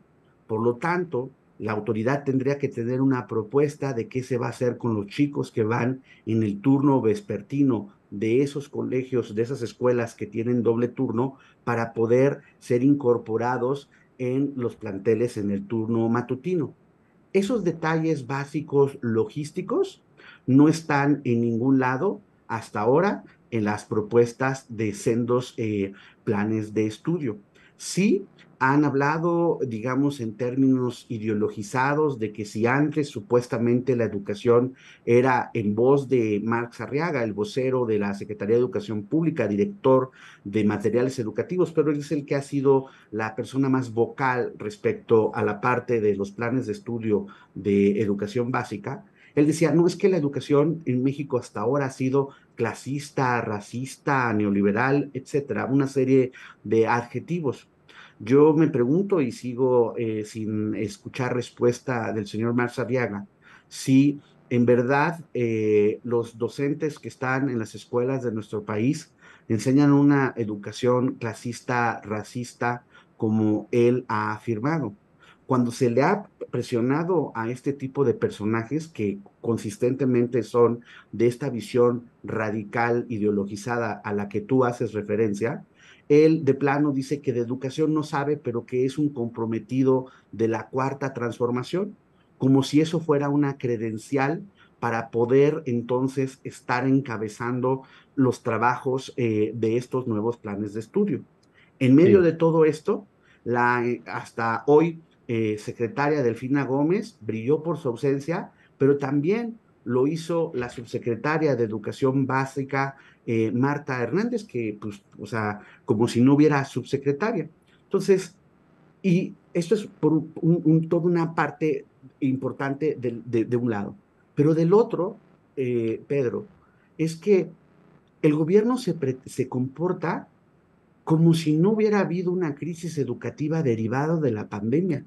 Por lo tanto, la autoridad tendría que tener una propuesta de qué se va a hacer con los chicos que van en el turno vespertino de esos colegios, de esas escuelas que tienen doble turno, para poder ser incorporados en los planteles en el turno matutino. Esos detalles básicos logísticos no están en ningún lado hasta ahora en las propuestas de sendos planes de estudio. Sí han hablado, digamos, en términos ideologizados de que si antes supuestamente la educación era en voz de Marx Arriaga, el vocero de la Secretaría de Educación Pública, director de materiales educativos, pero él es el que ha sido la persona más vocal respecto a la parte de los planes de estudio de educación básica. Él decía, no, es que la educación en México hasta ahora ha sido clasista, racista, neoliberal, etcétera, una serie de adjetivos. Yo me pregunto y sigo sin escuchar respuesta del señor Marx Arriaga, si en verdad los docentes que están en las escuelas de nuestro país enseñan una educación clasista, racista, como él ha afirmado. cuando se le ha presionado a este tipo de personajes que consistentemente son de esta visión radical, ideologizada a la que tú haces referencia, él de plano dice que de educación no sabe, pero que es un comprometido de la Cuarta Transformación, como si eso fuera una credencial para poder entonces estar encabezando los trabajos de estos nuevos planes de estudio. En medio de todo esto, hasta hoy secretaria Delfina Gómez brilló por su ausencia, pero también lo hizo la subsecretaria de Educación Básica, Marta Hernández, que pues, o sea, como si no hubiera subsecretaria. Entonces, y esto es por toda una parte importante de un lado. Pero del otro, Pedro, es que el gobierno se comporta como si no hubiera habido una crisis educativa derivada de la pandemia.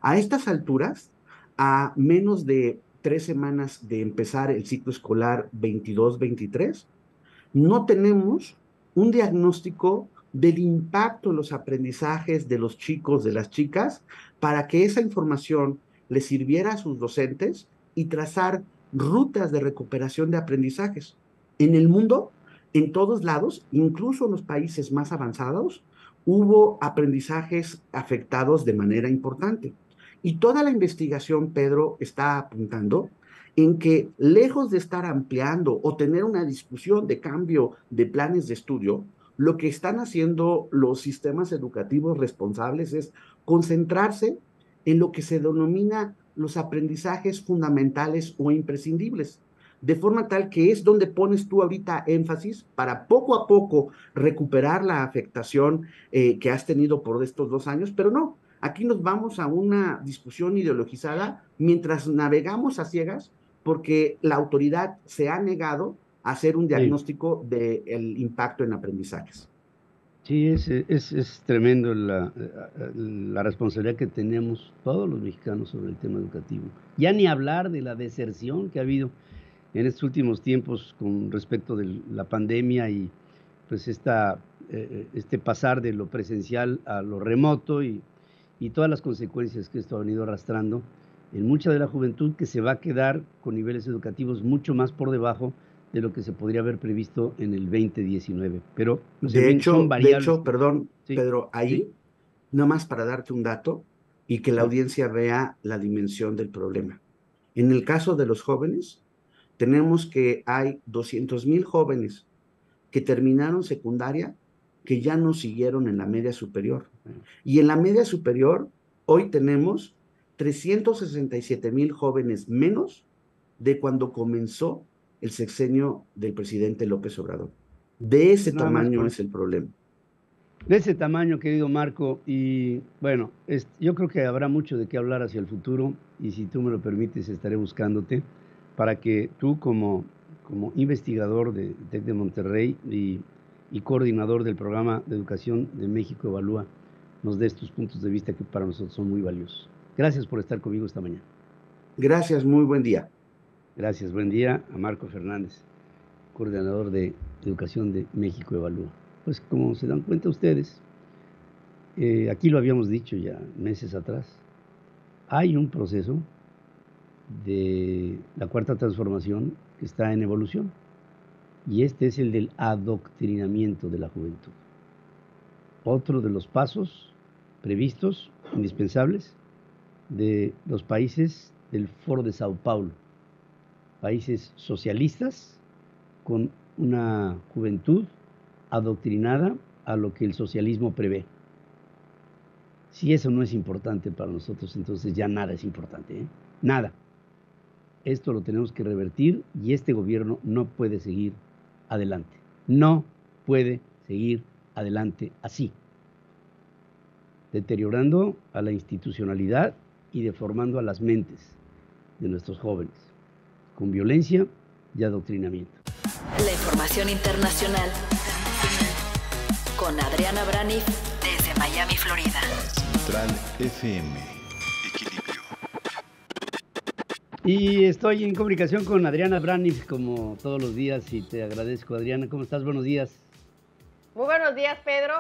A estas alturas, a menos de 3 semanas de empezar el ciclo escolar 22-23, no tenemos un diagnóstico del impacto en los aprendizajes de los chicos, de las chicas, para que esa información les sirviera a sus docentes y trazar rutas de recuperación de aprendizajes. En el mundo, en todos lados, incluso en los países más avanzados, hubo aprendizajes afectados de manera importante. Y toda la investigación, Pedro, está apuntando en que, lejos de estar ampliando o tener una discusión de cambio de planes de estudio, lo que están haciendo los sistemas educativos responsables es concentrarse en lo que se denomina los aprendizajes fundamentales o imprescindibles, de forma tal que es donde pones tú ahorita énfasis para poco a poco recuperar la afectación que has tenido por estos 2 años, pero no, aquí nos vamos a una discusión ideologizada mientras navegamos a ciegas porque la autoridad se ha negado a hacer un diagnóstico del impacto en aprendizajes. Sí, es tremendo la responsabilidad que tenemos todos los mexicanos sobre el tema educativo. Ya ni hablar de la deserción que ha habido en estos últimos tiempos con respecto de la pandemia y pues este pasar de lo presencial a lo remoto y todas las consecuencias que esto ha venido arrastrando en mucha de la juventud que se va a quedar con niveles educativos mucho más por debajo de lo que se podría haber previsto en el 2019. Pero de hecho, perdón, sí, Pedro, ahí, ¿sí? Nada más para darte un dato y que la audiencia vea la dimensión del problema. En el caso de los jóvenes, tenemos que hay 200,000 jóvenes que terminaron secundaria que ya no siguieron en la media superior. Y en la media superior, hoy tenemos 367,000 jóvenes menos de cuando comenzó el sexenio del presidente López Obrador. De ese tamaño es el problema. De ese tamaño, querido Marco, y bueno, yo creo que habrá mucho de qué hablar hacia el futuro, y si tú me lo permites, estaré buscándote para que tú como investigador de TEC de Monterrey y coordinador del programa de educación de México Evalúa, nos des tus puntos de vista que para nosotros son muy valiosos. Gracias por estar conmigo esta mañana. Gracias, muy buen día. Gracias, buen día a Marco Fernández, coordinador de Educación de México Evalúa. Pues como se dan cuenta ustedes, aquí lo habíamos dicho ya meses atrás, hay un proceso de la Cuarta Transformación que está en evolución y este es el del adoctrinamiento de la juventud. Otro de los pasos previstos, indispensables, de los países del Foro de Sao Paulo, países socialistas con una juventud adoctrinada a lo que el socialismo prevé. Si eso no es importante para nosotros, entonces ya nada es importante, ¿eh? Nada. Esto lo tenemos que revertir y este gobierno no puede seguir adelante. No puede seguir adelante así, deteriorando a la institucionalidad y deformando a las mentes de nuestros jóvenes, con violencia y adoctrinamiento. La información internacional con Adriana Braniff desde Miami, Florida. Central FM. Equilibrio. Y estoy en comunicación con Adriana Braniff como todos los días y te agradezco, Adriana. ¿Cómo estás? Buenos días. Muy buenos días, Pedro.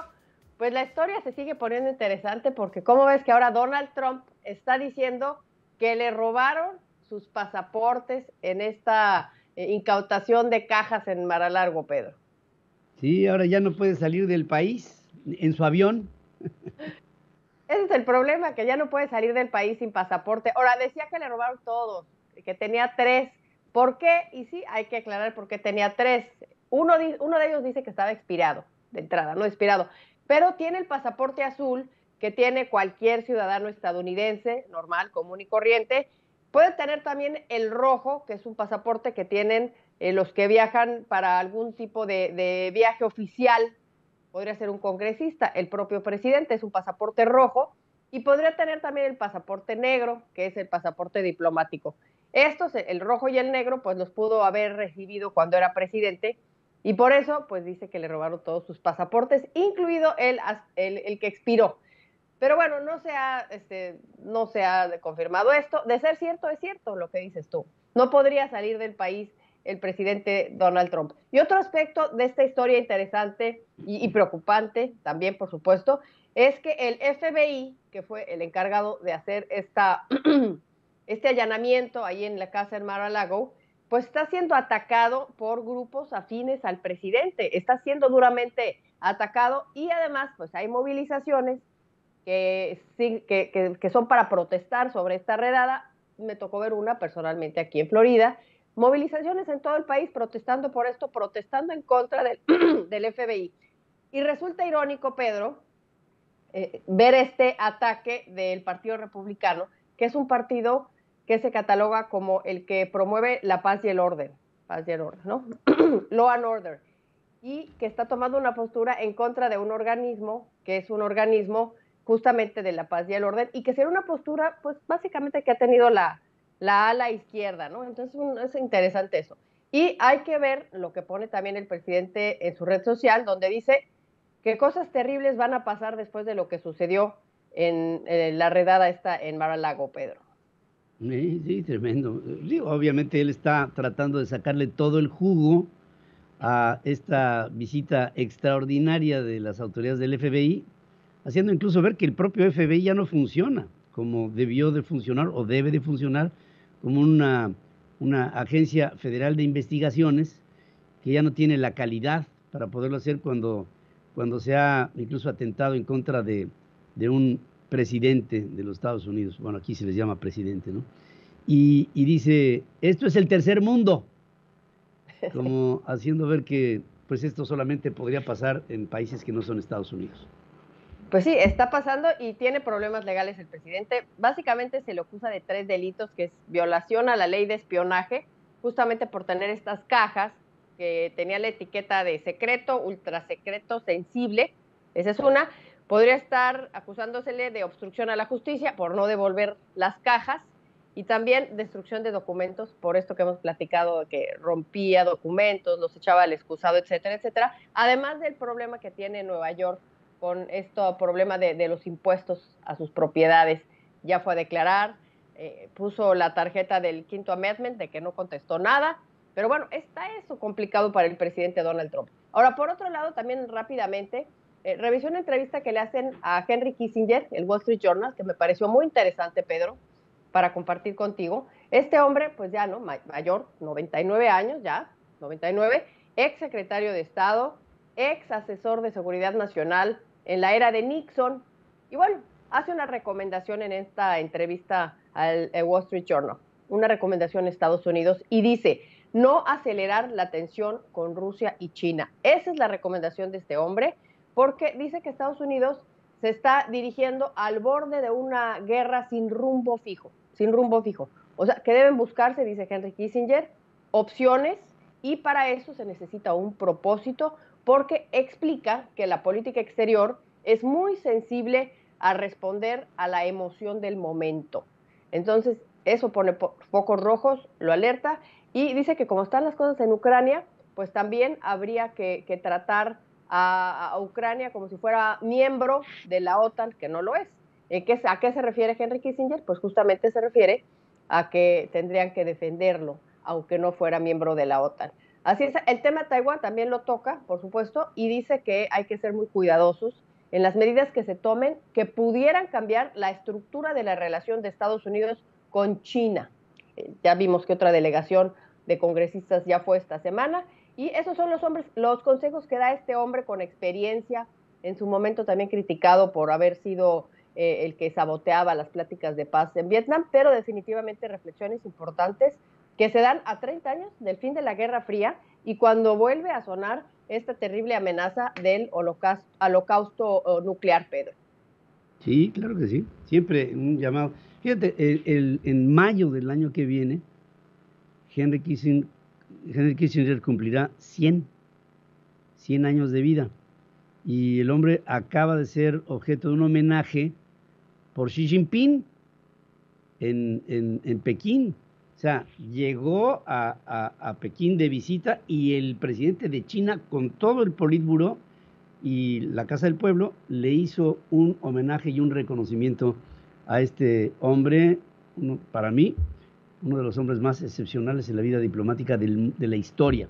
Pues la historia se sigue poniendo interesante porque ¿cómo ves que ahora Donald Trump está diciendo que le robaron sus pasaportes en esta incautación de cajas en Mar-a-Lago, Pedro. Sí, ahora ya no puede salir del país en su avión. Ese es el problema, que ya no puede salir del país sin pasaporte. Ahora, decía que le robaron todos, que tenía 3. ¿Por qué? Y sí, hay que aclarar por qué tenía 3. Uno de ellos dice que estaba expirado, de entrada, no expirado, pero tiene el pasaporte azul que tiene cualquier ciudadano estadounidense, normal, común y corriente. Puede tener también el rojo, que es un pasaporte que tienen los que viajan para algún tipo de viaje oficial. Podría ser un congresista, el propio presidente, es un pasaporte rojo, y podría tener también el pasaporte negro, que es el pasaporte diplomático. Estos, el rojo y el negro, pues los pudo haber recibido cuando era presidente, y por eso, pues dice que le robaron todos sus pasaportes, incluido el que expiró. Pero bueno, no se ha confirmado esto. De ser cierto, es cierto lo que dices tú. No podría salir del país el presidente Donald Trump. Y otro aspecto de esta historia interesante y preocupante también, por supuesto, es que el FBI, que fue el encargado de hacer este allanamiento ahí en la casa en Mar-a-Lago, pues está siendo atacado por grupos afines al presidente. Está siendo duramente atacado y además pues hay movilizaciones que son para protestar sobre esta redada. Me tocó ver una personalmente aquí en Florida. Movilizaciones en todo el país protestando por esto, protestando en contra del FBI. Y resulta irónico, Pedro, ver este ataque del Partido Republicano, que es un partido que se cataloga como el que promueve la paz y el orden, ¿no? Law and Order, y que está tomando una postura en contra de un organismo, que es un organismo justamente de la paz y el orden, y que será una postura, pues básicamente que ha tenido la ala izquierda, ¿no? Entonces es interesante eso. Y hay que ver lo que pone también el presidente en su red social, donde dice que cosas terribles van a pasar después de lo que sucedió en la redada esta en Mar-a-Lago, Pedro. Sí, tremendo. Sí, obviamente él está tratando de sacarle todo el jugo a esta visita extraordinaria de las autoridades del FBI, haciendo incluso ver que el propio FBI ya no funciona como debió de funcionar o debe de funcionar, como una agencia federal de investigaciones que ya no tiene la calidad para poderlo hacer cuando se ha incluso atentado en contra de un presidente de los Estados Unidos. Bueno, aquí se les llama presidente, ¿no? Y dice, esto es el tercer mundo, como haciendo ver que pues esto solamente podría pasar en países que no son Estados Unidos. Pues sí, está pasando y tiene problemas legales el presidente. Básicamente se le acusa de 3 delitos, que es violación a la ley de espionaje, justamente por tener estas cajas que tenía la etiqueta de secreto, ultra secreto, sensible. Esa es una. Podría estar acusándosele de obstrucción a la justicia por no devolver las cajas, y también destrucción de documentos, por esto que hemos platicado, que rompía documentos, los echaba al excusado, etcétera, etcétera. Además del problema que tiene Nueva York con esto problema de los impuestos a sus propiedades. Ya fue a declarar, puso la tarjeta del Quinto Amendment de que no contestó nada, pero bueno, está eso complicado para el presidente Donald Trump. Ahora, por otro lado, también rápidamente, revisé una entrevista que le hacen a Henry Kissinger, el Wall Street Journal, que me pareció muy interesante, Pedro, para compartir contigo. Este hombre, pues ya, ¿no? Mayor, 99 años ya, 99, ex secretario de Estado, ex asesor de Seguridad Nacional en la era de Nixon, y bueno, hace una recomendación en esta entrevista al Wall Street Journal, una recomendación a Estados Unidos, y dice, no acelerar la tensión con Rusia y China. Esa es la recomendación de este hombre, porque dice que Estados Unidos se está dirigiendo al borde de una guerra sin rumbo fijo. O sea, que deben buscarse, dice Henry Kissinger, opciones, y para eso se necesita un propósito, porque explica que la política exterior es muy sensible a responder a la emoción del momento. Entonces, eso pone focos rojos, lo alerta, y dice que como están las cosas en Ucrania, pues también habría que tratar a Ucrania como si fuera miembro de la OTAN, que no lo es. ¿A qué se refiere Henry Kissinger? Pues justamente se refiere a que tendrían que defenderlo, aunque no fuera miembro de la OTAN. Así es, el tema de Taiwán también lo toca, por supuesto, y dice que hay que ser muy cuidadosos, en las medidas que se tomen que pudieran cambiar la estructura de la relación de Estados Unidos con China. Ya vimos que otra delegación de congresistas ya fue esta semana, y esos son los consejos que da este hombre con experiencia, en su momento también criticado por haber sido el que saboteaba las pláticas de paz en Vietnam, pero definitivamente reflexiones importantes que se dan a 30 años del fin de la Guerra Fría y cuando vuelve a sonar esta terrible amenaza del holocausto nuclear, Pedro. Sí, claro que sí. Siempre un llamado. Fíjate, en mayo del año que viene, Henry Kissinger cumplirá 100 años de vida. Y el hombre acaba de ser objeto de un homenaje por Xi Jinping en Pekín. O sea, llegó a Pekín de visita y el presidente de China, con todo el Politburó y la Casa del Pueblo, le hizo un homenaje y un reconocimiento a este hombre, para mí, uno de los hombres más excepcionales en la vida diplomática de la historia.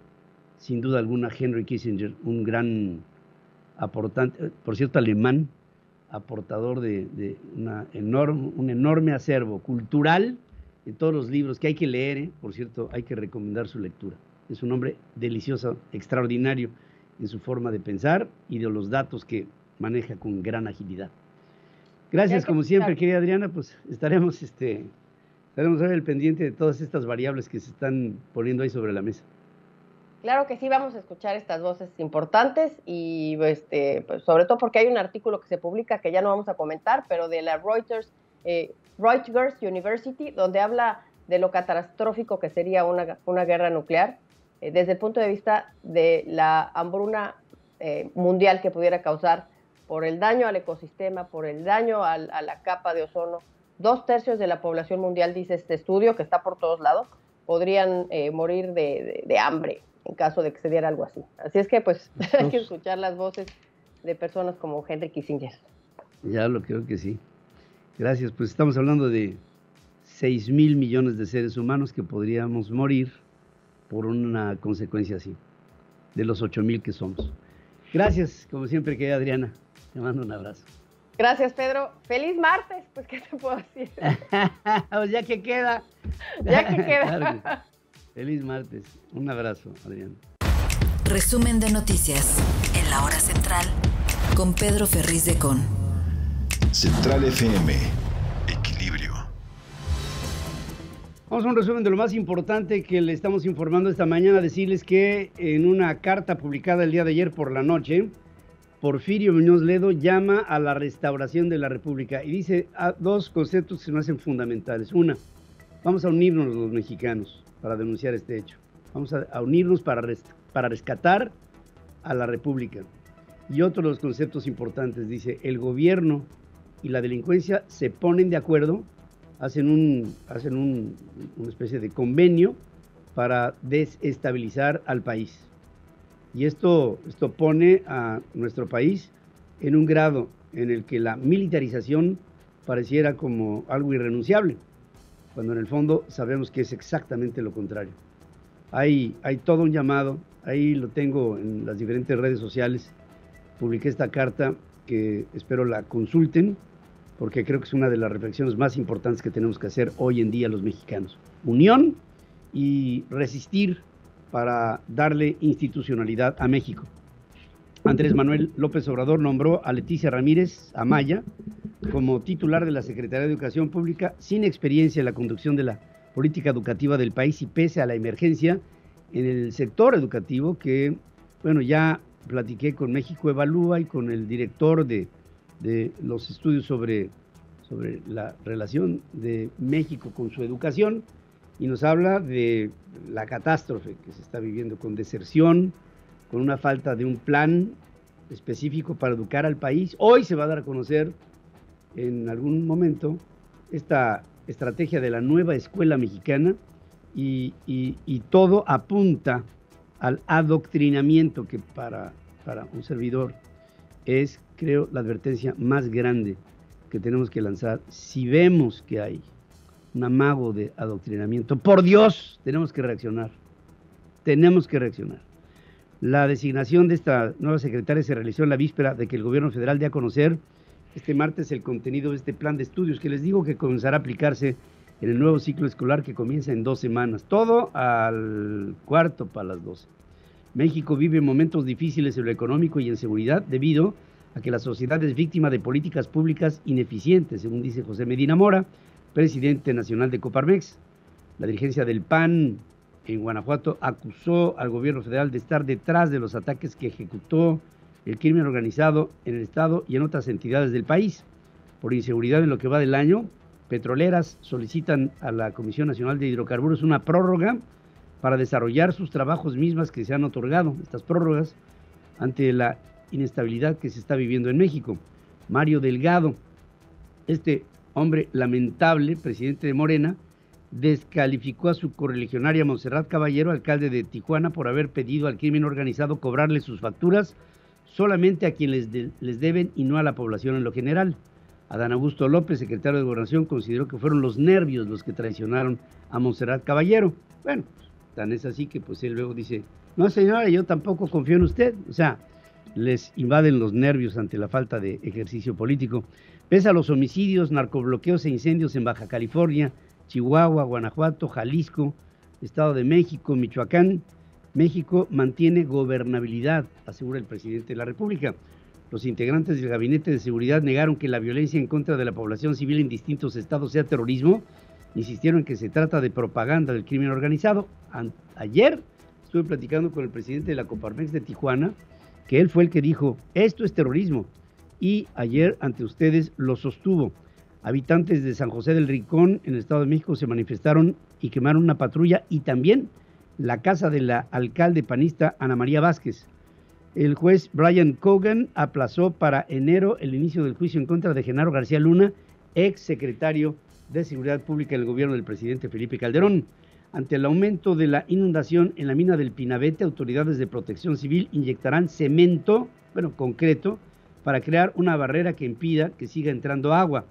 Sin duda alguna, Henry Kissinger, un gran aportante, por cierto, alemán, aportador de un enorme acervo cultural en todos los libros que hay que leer, por cierto, hay que recomendar su lectura. Es un hombre delicioso, extraordinario en su forma de pensar y de los datos que maneja con gran agilidad. Gracias, como siempre, querida Adriana, pues estaremos al pendiente de todas estas variables que se están poniendo ahí sobre la mesa. Claro que sí, vamos a escuchar estas voces importantes y pues, sobre todo porque hay un artículo que se publica que ya no vamos a comentar, pero de la Rutgers University, donde habla de lo catastrófico que sería una guerra nuclear desde el punto de vista de la hambruna mundial que pudiera causar por el daño al ecosistema, por el daño a la capa de ozono. 2/3 de la población mundial, dice este estudio, que está por todos lados, podrían morir de hambre en caso de que se diera algo así. Así es que pues hay que escuchar las voces de personas como Henry Kissinger. Ya lo creo que sí. Gracias, pues estamos hablando de 6,000 millones de seres humanos que podríamos morir por una consecuencia así, de los 8,000 que somos. Gracias, como siempre, querida Adriana. Te mando un abrazo. Gracias, Pedro. ¡Feliz martes! Pues, ¿qué te puedo decir? Ya que queda. Ya que queda. Claro. Feliz martes. Un abrazo, Adriana. Resumen de noticias en la hora central con Pedro Ferriz de Con. Central FM. Equilibrio. Vamos a un resumen de lo más importante que le estamos informando esta mañana. Decirles que en una carta publicada el día de ayer por la noche, Porfirio Muñoz Ledo llama a la restauración de la República y dice dos conceptos que se me hacen fundamentales. Una, vamos a unirnos los mexicanos para denunciar este hecho. Vamos a unirnos para rescatar a la República. Y otro de los conceptos importantes, dice, el gobierno y la delincuencia se ponen de acuerdo, hacen una especie de convenio para desestabilizar al país. Y esto pone a nuestro país en un grado en el que la militarización pareciera como algo irrenunciable, cuando en el fondo sabemos que es exactamente lo contrario. Hay todo un llamado, ahí lo tengo en las diferentes redes sociales, publiqué esta carta que espero la consulten, porque creo que es una de las reflexiones más importantes que tenemos que hacer hoy en día los mexicanos. Unión y resistir para darle institucionalidad a México. Andrés Manuel López Obrador nombró a Leticia Ramírez Amaya como titular de la Secretaría de Educación Pública sin experiencia en la conducción de la política educativa del país y pese a la emergencia en el sector educativo que, bueno, ya platiqué con México Evalúa y con el director de los estudios sobre la relación de México con su educación y nos habla de la catástrofe que se está viviendo con deserción, con una falta de un plan específico para educar al país. Hoy se va a dar a conocer en algún momento esta estrategia de la nueva escuela mexicana y todo apunta al adoctrinamiento que para un servidor es, creo, la advertencia más grande que tenemos que lanzar. Si vemos que hay un amago de adoctrinamiento, por Dios, tenemos que reaccionar. Tenemos que reaccionar. La designación de esta nueva secretaria se realizó en la víspera de que el gobierno federal dé a conocer este martes el contenido de este plan de estudios, que les digo que comenzará a aplicarse en el nuevo ciclo escolar que comienza en 2 semanas, todo al 11:45. México vive momentos difíciles en lo económico y en seguridad debido a que la sociedad es víctima de políticas públicas ineficientes, según dice José Medina Mora, presidente nacional de Coparmex. La dirigencia del PAN en Guanajuato acusó al gobierno federal de estar detrás de los ataques que ejecutó el crimen organizado en el estado y en otras entidades del país. Por inseguridad en lo que va del año, petroleras solicitan a la Comisión Nacional de Hidrocarburos una prórroga para desarrollar sus trabajos mismas que se han otorgado, estas prórrogas, ante la inestabilidad que se está viviendo en México. Mario Delgado, este hombre lamentable, presidente de Morena, descalificó a su correligionaria Montserrat Caballero, alcalde de Tijuana, por haber pedido al crimen organizado cobrarle sus facturas solamente a quienes les deben y no a la población en lo general. Adán Augusto López, secretario de Gobernación, consideró que fueron los nervios los que traicionaron a Montserrat Caballero. Bueno, tan es así que pues él luego dice, no señora, yo tampoco confío en usted. O sea, les invaden los nervios ante la falta de ejercicio político. Pese a los homicidios, narcobloqueos e incendios en Baja California, Chihuahua, Guanajuato, Jalisco, Estado de México, Michoacán, México mantiene gobernabilidad, asegura el presidente de la República. Los integrantes del Gabinete de Seguridad negaron que la violencia en contra de la población civil en distintos estados sea terrorismo. Insistieron en que se trata de propaganda del crimen organizado. Ayer estuve platicando con el presidente de la Coparmex de Tijuana, que él fue el que dijo, esto es terrorismo. Y ayer ante ustedes lo sostuvo. Habitantes de San José del Rincón, en el Estado de México, se manifestaron y quemaron una patrulla y también la casa de la alcalde panista Ana María Vázquez. El juez Brian Cogan aplazó para enero el inicio del juicio en contra de Genaro García Luna, ex secretario de Seguridad Pública en el gobierno del presidente Felipe Calderón. Ante el aumento de la inundación en la mina del Pinabete, autoridades de protección civil inyectarán cemento, concreto, para crear una barrera que impida que siga entrando agua.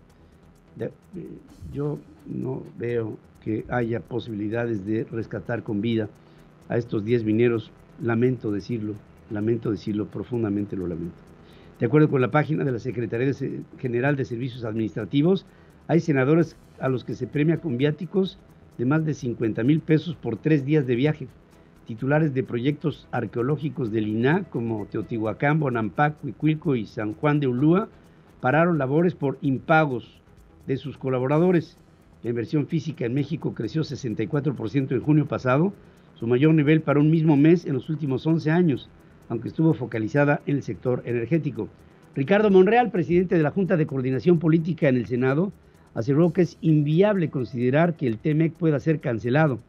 Yo no veo que haya posibilidades de rescatar con vida a estos 10 mineros. Lamento decirlo, profundamente lo lamento. De acuerdo con la página de la Secretaría General de Servicios Administrativos, hay senadores a los que se premia con viáticos de más de 50,000 pesos por 3 días de viaje. Titulares de proyectos arqueológicos del INAH, como Teotihuacán, Bonampak, Huicuilco y San Juan de Ulúa, pararon labores por impagos de sus colaboradores. La inversión física en México creció 64% en junio pasado, su mayor nivel para un mismo mes en los últimos 11 años, aunque estuvo focalizada en el sector energético. Ricardo Monreal, presidente de la Junta de Coordinación Política en el Senado, aseguró que es inviable considerar que el TEMEC pueda ser cancelado.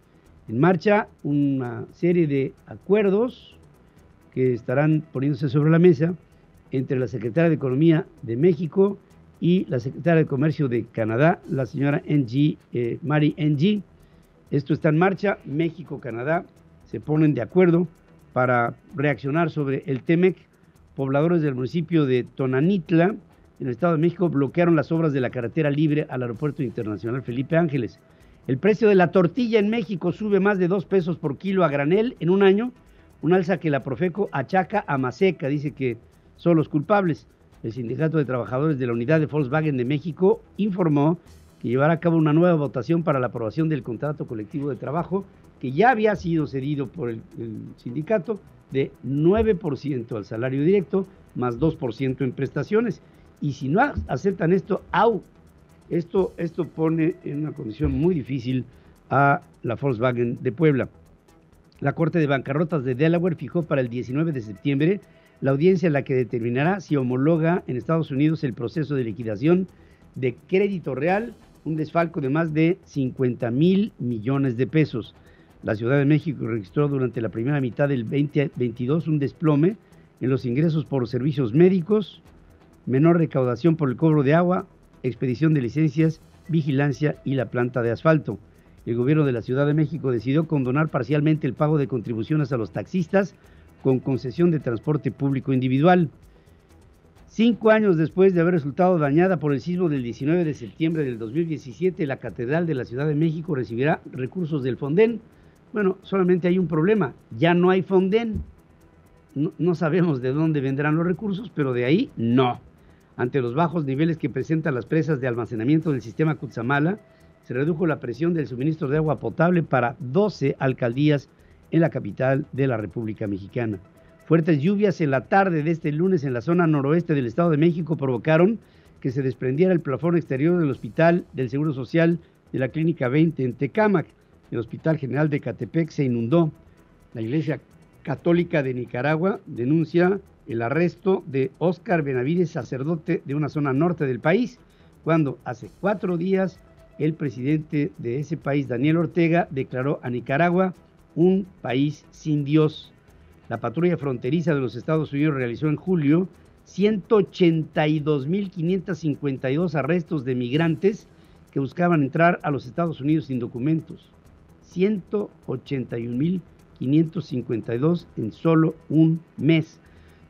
En marcha una serie de acuerdos que estarán poniéndose sobre la mesa entre la secretaria de Economía de México y la secretaria de Comercio de Canadá, la señora Mary Ng. Esto está en marcha. México, Canadá se ponen de acuerdo para reaccionar sobre el TEMEC. Pobladores del municipio de Tonanitla, en el Estado de México, bloquearon las obras de la carretera libre al Aeropuerto Internacional Felipe Ángeles. El precio de la tortilla en México sube más de 2 pesos por kilo a granel en un año, un alza que la Profeco achaca a Maseca, dice que son los culpables. El Sindicato de Trabajadores de la Unidad de Volkswagen de México informó que llevará a cabo una nueva votación para la aprobación del contrato colectivo de trabajo, que ya había sido cedido por el sindicato, de 9% al salario directo, más 2% en prestaciones. Y si no aceptan esto, esto pone en una condición muy difícil a la Volkswagen de Puebla. La Corte de Bancarrotas de Delaware fijó para el 19 de septiembre la audiencia en la que determinará si homologa en Estados Unidos el proceso de liquidación de Crédito Real, un desfalco de más de 50,000 millones de pesos. La Ciudad de México registró durante la primera mitad del 2022 un desplome en los ingresos por servicios médicos, menor recaudación por el cobro de agua, expedición de licencias, vigilancia y la planta de asfalto. El gobierno de la Ciudad de México decidió condonar parcialmente el pago de contribuciones a los taxistas con concesión de transporte público individual. 5 años después de haber resultado dañada por el sismo del 19 de septiembre del 2017, la Catedral de la Ciudad de México recibirá recursos del Fonden. Bueno, solamente hay un problema, ya no hay Fonden. no sabemos de dónde vendrán los recursos, pero de ahí no. Ante los bajos niveles que presentan las presas de almacenamiento del sistema Cutzamala, se redujo la presión del suministro de agua potable para 12 alcaldías en la capital de la República Mexicana. Fuertes lluvias en la tarde de este lunes en la zona noroeste del Estado de México provocaron que se desprendiera el plafón exterior del Hospital del Seguro Social de la Clínica 20 en Tecámac. El Hospital General de Ecatepec se inundó. La Iglesia Católica de Nicaragua denuncia el arresto de Óscar Benavides, sacerdote de una zona norte del país, cuando hace 4 días el presidente de ese país, Daniel Ortega, declaró a Nicaragua un país sin Dios. La patrulla fronteriza de los Estados Unidos realizó en julio 182.552 arrestos de migrantes que buscaban entrar a los Estados Unidos sin documentos. 181.552 en solo un mes.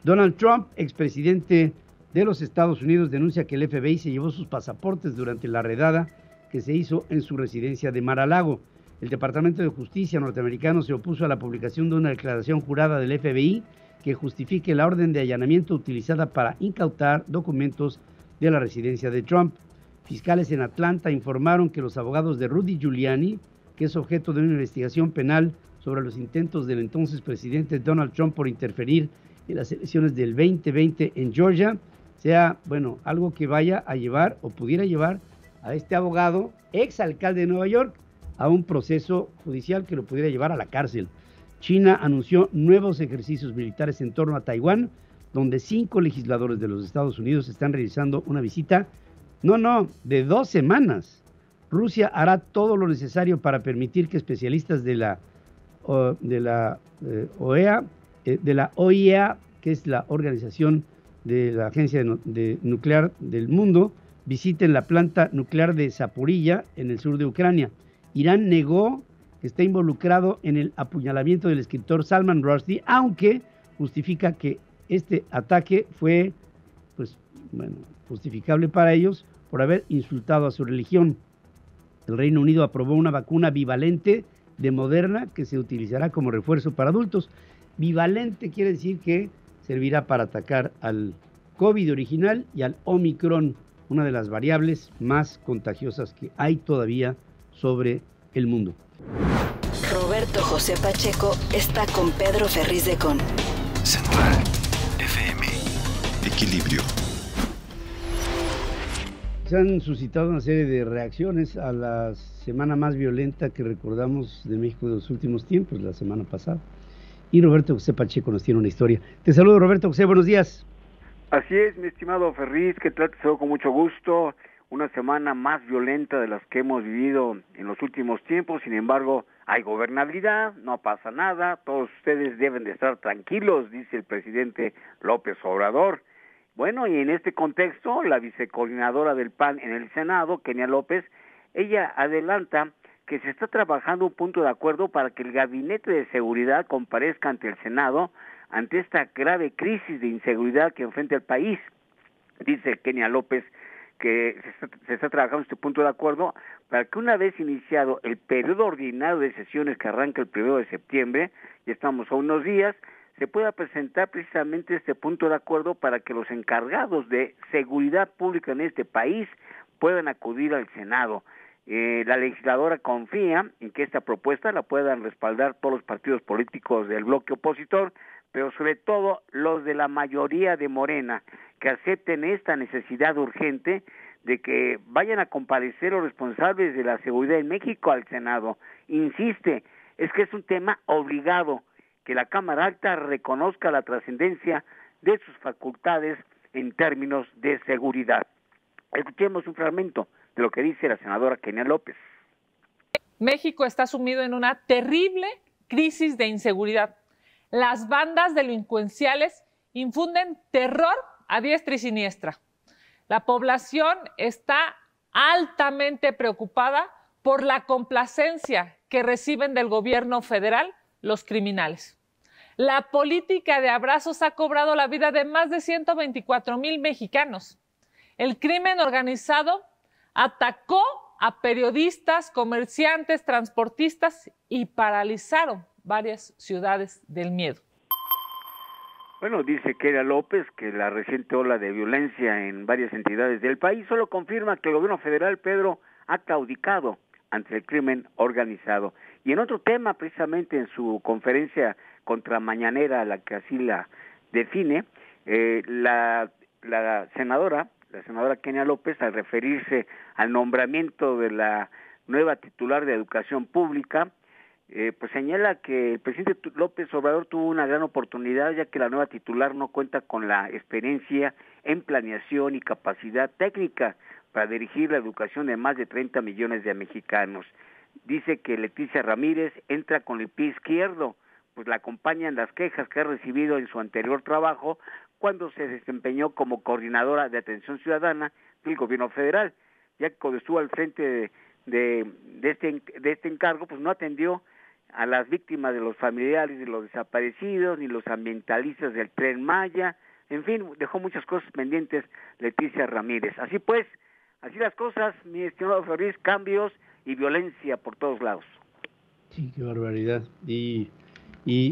Donald Trump, expresidente de los Estados Unidos, denuncia que el FBI se llevó sus pasaportes durante la redada que se hizo en su residencia de Mar-a-Lago. El Departamento de Justicia norteamericano se opuso a la publicación de una declaración jurada del FBI que justifique la orden de allanamiento utilizada para incautar documentos de la residencia de Trump. Fiscales en Atlanta informaron que los abogados de Rudy Giuliani, que es objeto de una investigación penal sobre los intentos del entonces presidente Donald Trump por interferir en las elecciones del 2020 en Georgia, sea, bueno, algo que vaya a llevar o pudiera llevar a este abogado, exalcalde de Nueva York, a un proceso judicial que lo pudiera llevar a la cárcel. China anunció nuevos ejercicios militares en torno a Taiwán, donde 5 legisladores de los Estados Unidos están realizando una visita, de 2 semanas. Rusia hará todo lo necesario para permitir que especialistas de la OIEA, que es la organización de la Agencia Nuclear del Mundo, visiten la planta nuclear de Zaporilla en el sur de Ucrania. Irán negó que está involucrado en el apuñalamiento del escritor Salman Rushdie, aunque justifica que este ataque fue, justificable para ellos por haber insultado a su religión. El Reino Unido aprobó una vacuna bivalente de Moderna que se utilizará como refuerzo para adultos. Bivalente quiere decir que servirá para atacar al COVID original y al Omicron, una de las variables más contagiosas que hay todavía sobre el mundo. Roberto José Pacheco está con Pedro Ferriz de Con. Central FM. Equilibrio. Se han suscitado una serie de reacciones a la semana más violenta que recordamos de México de los últimos tiempos, la semana pasada. Y Roberto José Pacheco nos tiene una historia. Te saludo, Roberto José, buenos días. Así es, mi estimado Ferriz, que te saludo con mucho gusto. Una semana más violenta de las que hemos vivido en los últimos tiempos. Sin embargo, hay gobernabilidad, no pasa nada, todos ustedes deben de estar tranquilos, dice el presidente López Obrador. Bueno, y en este contexto, la vicecoordinadora del PAN en el Senado, Kenia López, ella adelanta que se está trabajando un punto de acuerdo para que el Gabinete de Seguridad comparezca ante el Senado ante esta grave crisis de inseguridad que enfrenta el país. Dice Kenia López que se está trabajando este punto de acuerdo para que una vez iniciado el periodo ordinario de sesiones que arranca el 1 de septiembre, ya estamos a unos días, se pueda presentar precisamente este punto de acuerdo para que los encargados de seguridad pública en este país puedan acudir al Senado. La legisladora confía en que esta propuesta la puedan respaldar todos los partidos políticos del bloque opositor, pero sobre todo los de la mayoría de Morena, que acepten esta necesidad urgente de que vayan a comparecer los responsables de la seguridad en México al Senado. Insiste, es que es un tema obligado, que la Cámara Alta reconozca la trascendencia de sus facultades en términos de seguridad. Escuchemos un fragmento de lo que dice la senadora Kenia López. México está sumido en una terrible crisis de inseguridad. Las bandas delincuenciales infunden terror a diestra y siniestra. La población está altamente preocupada por la complacencia que reciben del gobierno federal los criminales. La política de abrazos ha cobrado la vida de más de 124,000 mexicanos. El crimen organizado atacó a periodistas, comerciantes, transportistas y paralizaron varias ciudades del miedo. Bueno, dice Keira López que la reciente ola de violencia en varias entidades del país solo confirma que el gobierno federal, Pedro, ha claudicado ante el crimen organizado. Y en otro tema, precisamente en su conferencia contramañanera, la que así la define, la senadora Kenia López, al referirse al nombramiento de la nueva titular de Educación Pública, pues señala que el presidente López Obrador tuvo una gran oportunidad, ya que la nueva titular no cuenta con la experiencia en planeación y capacidad técnica para dirigir la educación de más de 30 millones de mexicanos. Dice que Leticia Ramírez entra con el pie izquierdo, pues la acompañan las quejas que ha recibido en su anterior trabajo cuando se desempeñó como coordinadora de atención ciudadana del gobierno federal, ya que cuando estuvo al frente de este encargo, pues no atendió a las víctimas de los familiares de los desaparecidos, ni los ambientalistas del Tren Maya, en fin, dejó muchas cosas pendientes Leticia Ramírez. Así pues, así las cosas, mi estimado Ferriz, cambios y violencia por todos lados. Sí, qué barbaridad. Y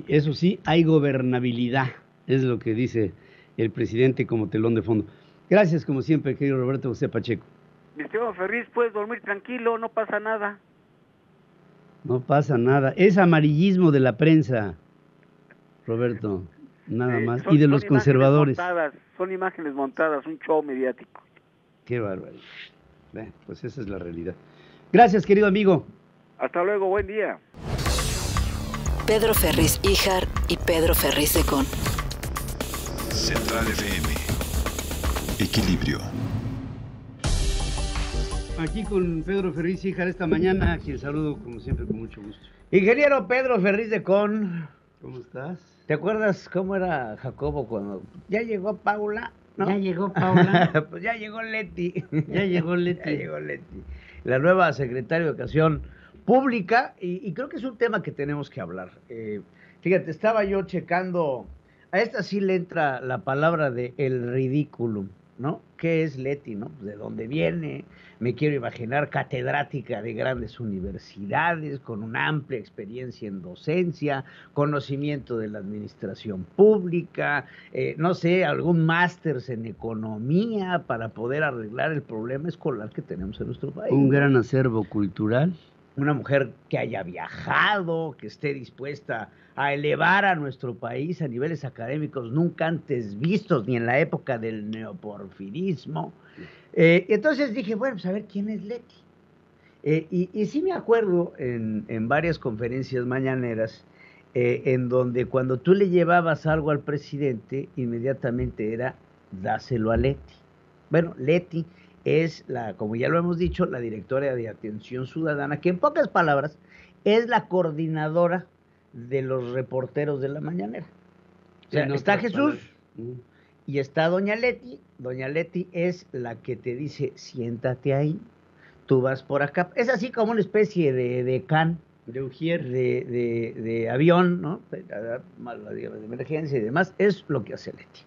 eso sí, hay gobernabilidad, es lo que dice el presidente como telón de fondo. Gracias, como siempre, querido Roberto José Pacheco. Mi estimado Ferriz, puedes dormir tranquilo, no pasa nada. No pasa nada. Es amarillismo de la prensa, Roberto, nada más. Y de los conservadores. Son imágenes montadas, un show mediático. Qué barbaridad. Pues esa es la realidad. Gracias, querido amigo. Hasta luego, buen día. Pedro Ferriz Híjar y Pedro Ferriz de Con. Central FM. Equilibrio. Aquí con Pedro Ferriz Híjar esta mañana, a quien saludo como siempre con mucho gusto. Ingeniero Pedro Ferriz de Con. ¿Cómo estás? ¿Te acuerdas cómo era Jacobo cuando ya llegó Paula? ¿No? Ya llegó Paula. Pues ya llegó Leti. Ya llegó Leti. Ya llegó Leti. La nueva secretaria de Educación Pública, y creo que es un tema que tenemos que hablar. Fíjate, estaba yo checando, a esta sí le entra la palabra de el ridículum, ¿no? ¿Qué es Leti, no? ¿De dónde viene? Me quiero imaginar catedrática de grandes universidades, con una amplia experiencia en docencia, conocimiento de la administración pública, no sé, algún máster en economía para poder arreglar el problema escolar que tenemos en nuestro país. Un gran acervo cultural. Una mujer que haya viajado, que esté dispuesta a elevar a nuestro país a niveles académicos nunca antes vistos, ni en la época del neoporfirismo. Entonces dije, bueno, pues a ver quién es Leti. Y sí me acuerdo en varias conferencias mañaneras, en donde cuando tú le llevabas algo al presidente, inmediatamente era dáselo a Leti. Bueno, Leti es como ya lo hemos dicho, la directora de Atención Ciudadana, que en pocas palabras es la coordinadora de los reporteros de la mañanera. O sea, está Jesús y está doña Leti. Doña Leti es la que te dice, siéntate ahí, tú vas por acá. Es así como una especie de can, de ujier, de avión, ¿no? De emergencia y demás. Es lo que hace Leti.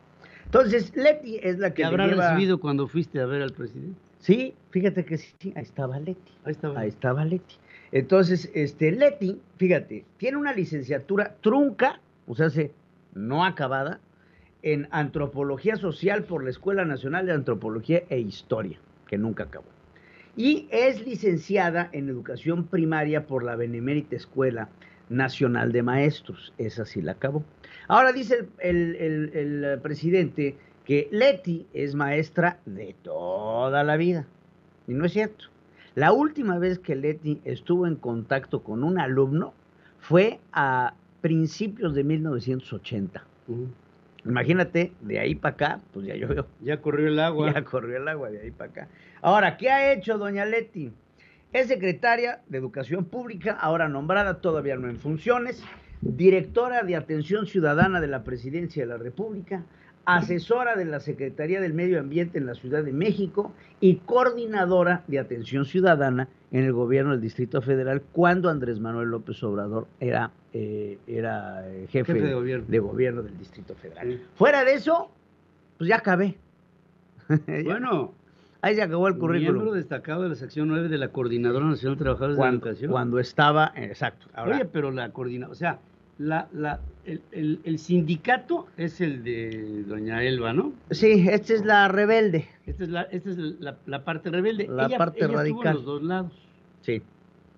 Entonces, Leti es la que ¿Te habrá recibido cuando fuiste a ver al presidente? Sí, fíjate que sí, ahí estaba Leti. Ahí estaba Leti. Entonces, Leti, fíjate, tiene una licenciatura trunca, o sea, no acabada, en Antropología Social por la Escuela Nacional de Antropología e Historia, que nunca acabó. Y es licenciada en Educación Primaria por la Benemérita Escuela Nacional de Maestros, esa sí la acabó. Ahora dice el presidente que Leti es maestra de toda la vida, y no es cierto. La última vez que Leti estuvo en contacto con un alumno fue a principios de 1980. Imagínate, de ahí para acá, pues ya llovió. Ya corrió el agua. Ya corrió el agua de ahí para acá. Ahora, ¿qué ha hecho doña Leti? Es secretaria de Educación Pública, ahora nombrada, todavía no en funciones, directora de Atención Ciudadana de la Presidencia de la República, asesora de la Secretaría del Medio Ambiente en la Ciudad de México y coordinadora de Atención Ciudadana en el gobierno del Distrito Federal cuando Andrés Manuel López Obrador era jefe de gobierno del Distrito Federal. Sí. Fuera de eso, pues ya acabé. Bueno, ahí se acabó el currículum. Miembro destacado de la sección 9 de la Coordinadora Nacional de Trabajadores de la Educación. Cuando estaba, exacto. Ahora, oye, pero la coordinadora, o sea, El sindicato es el de doña Elba, ¿no? Sí, esta es la rebelde. Esta es la parte rebelde. La parte ella radical. estuvo en los dos lados. Sí.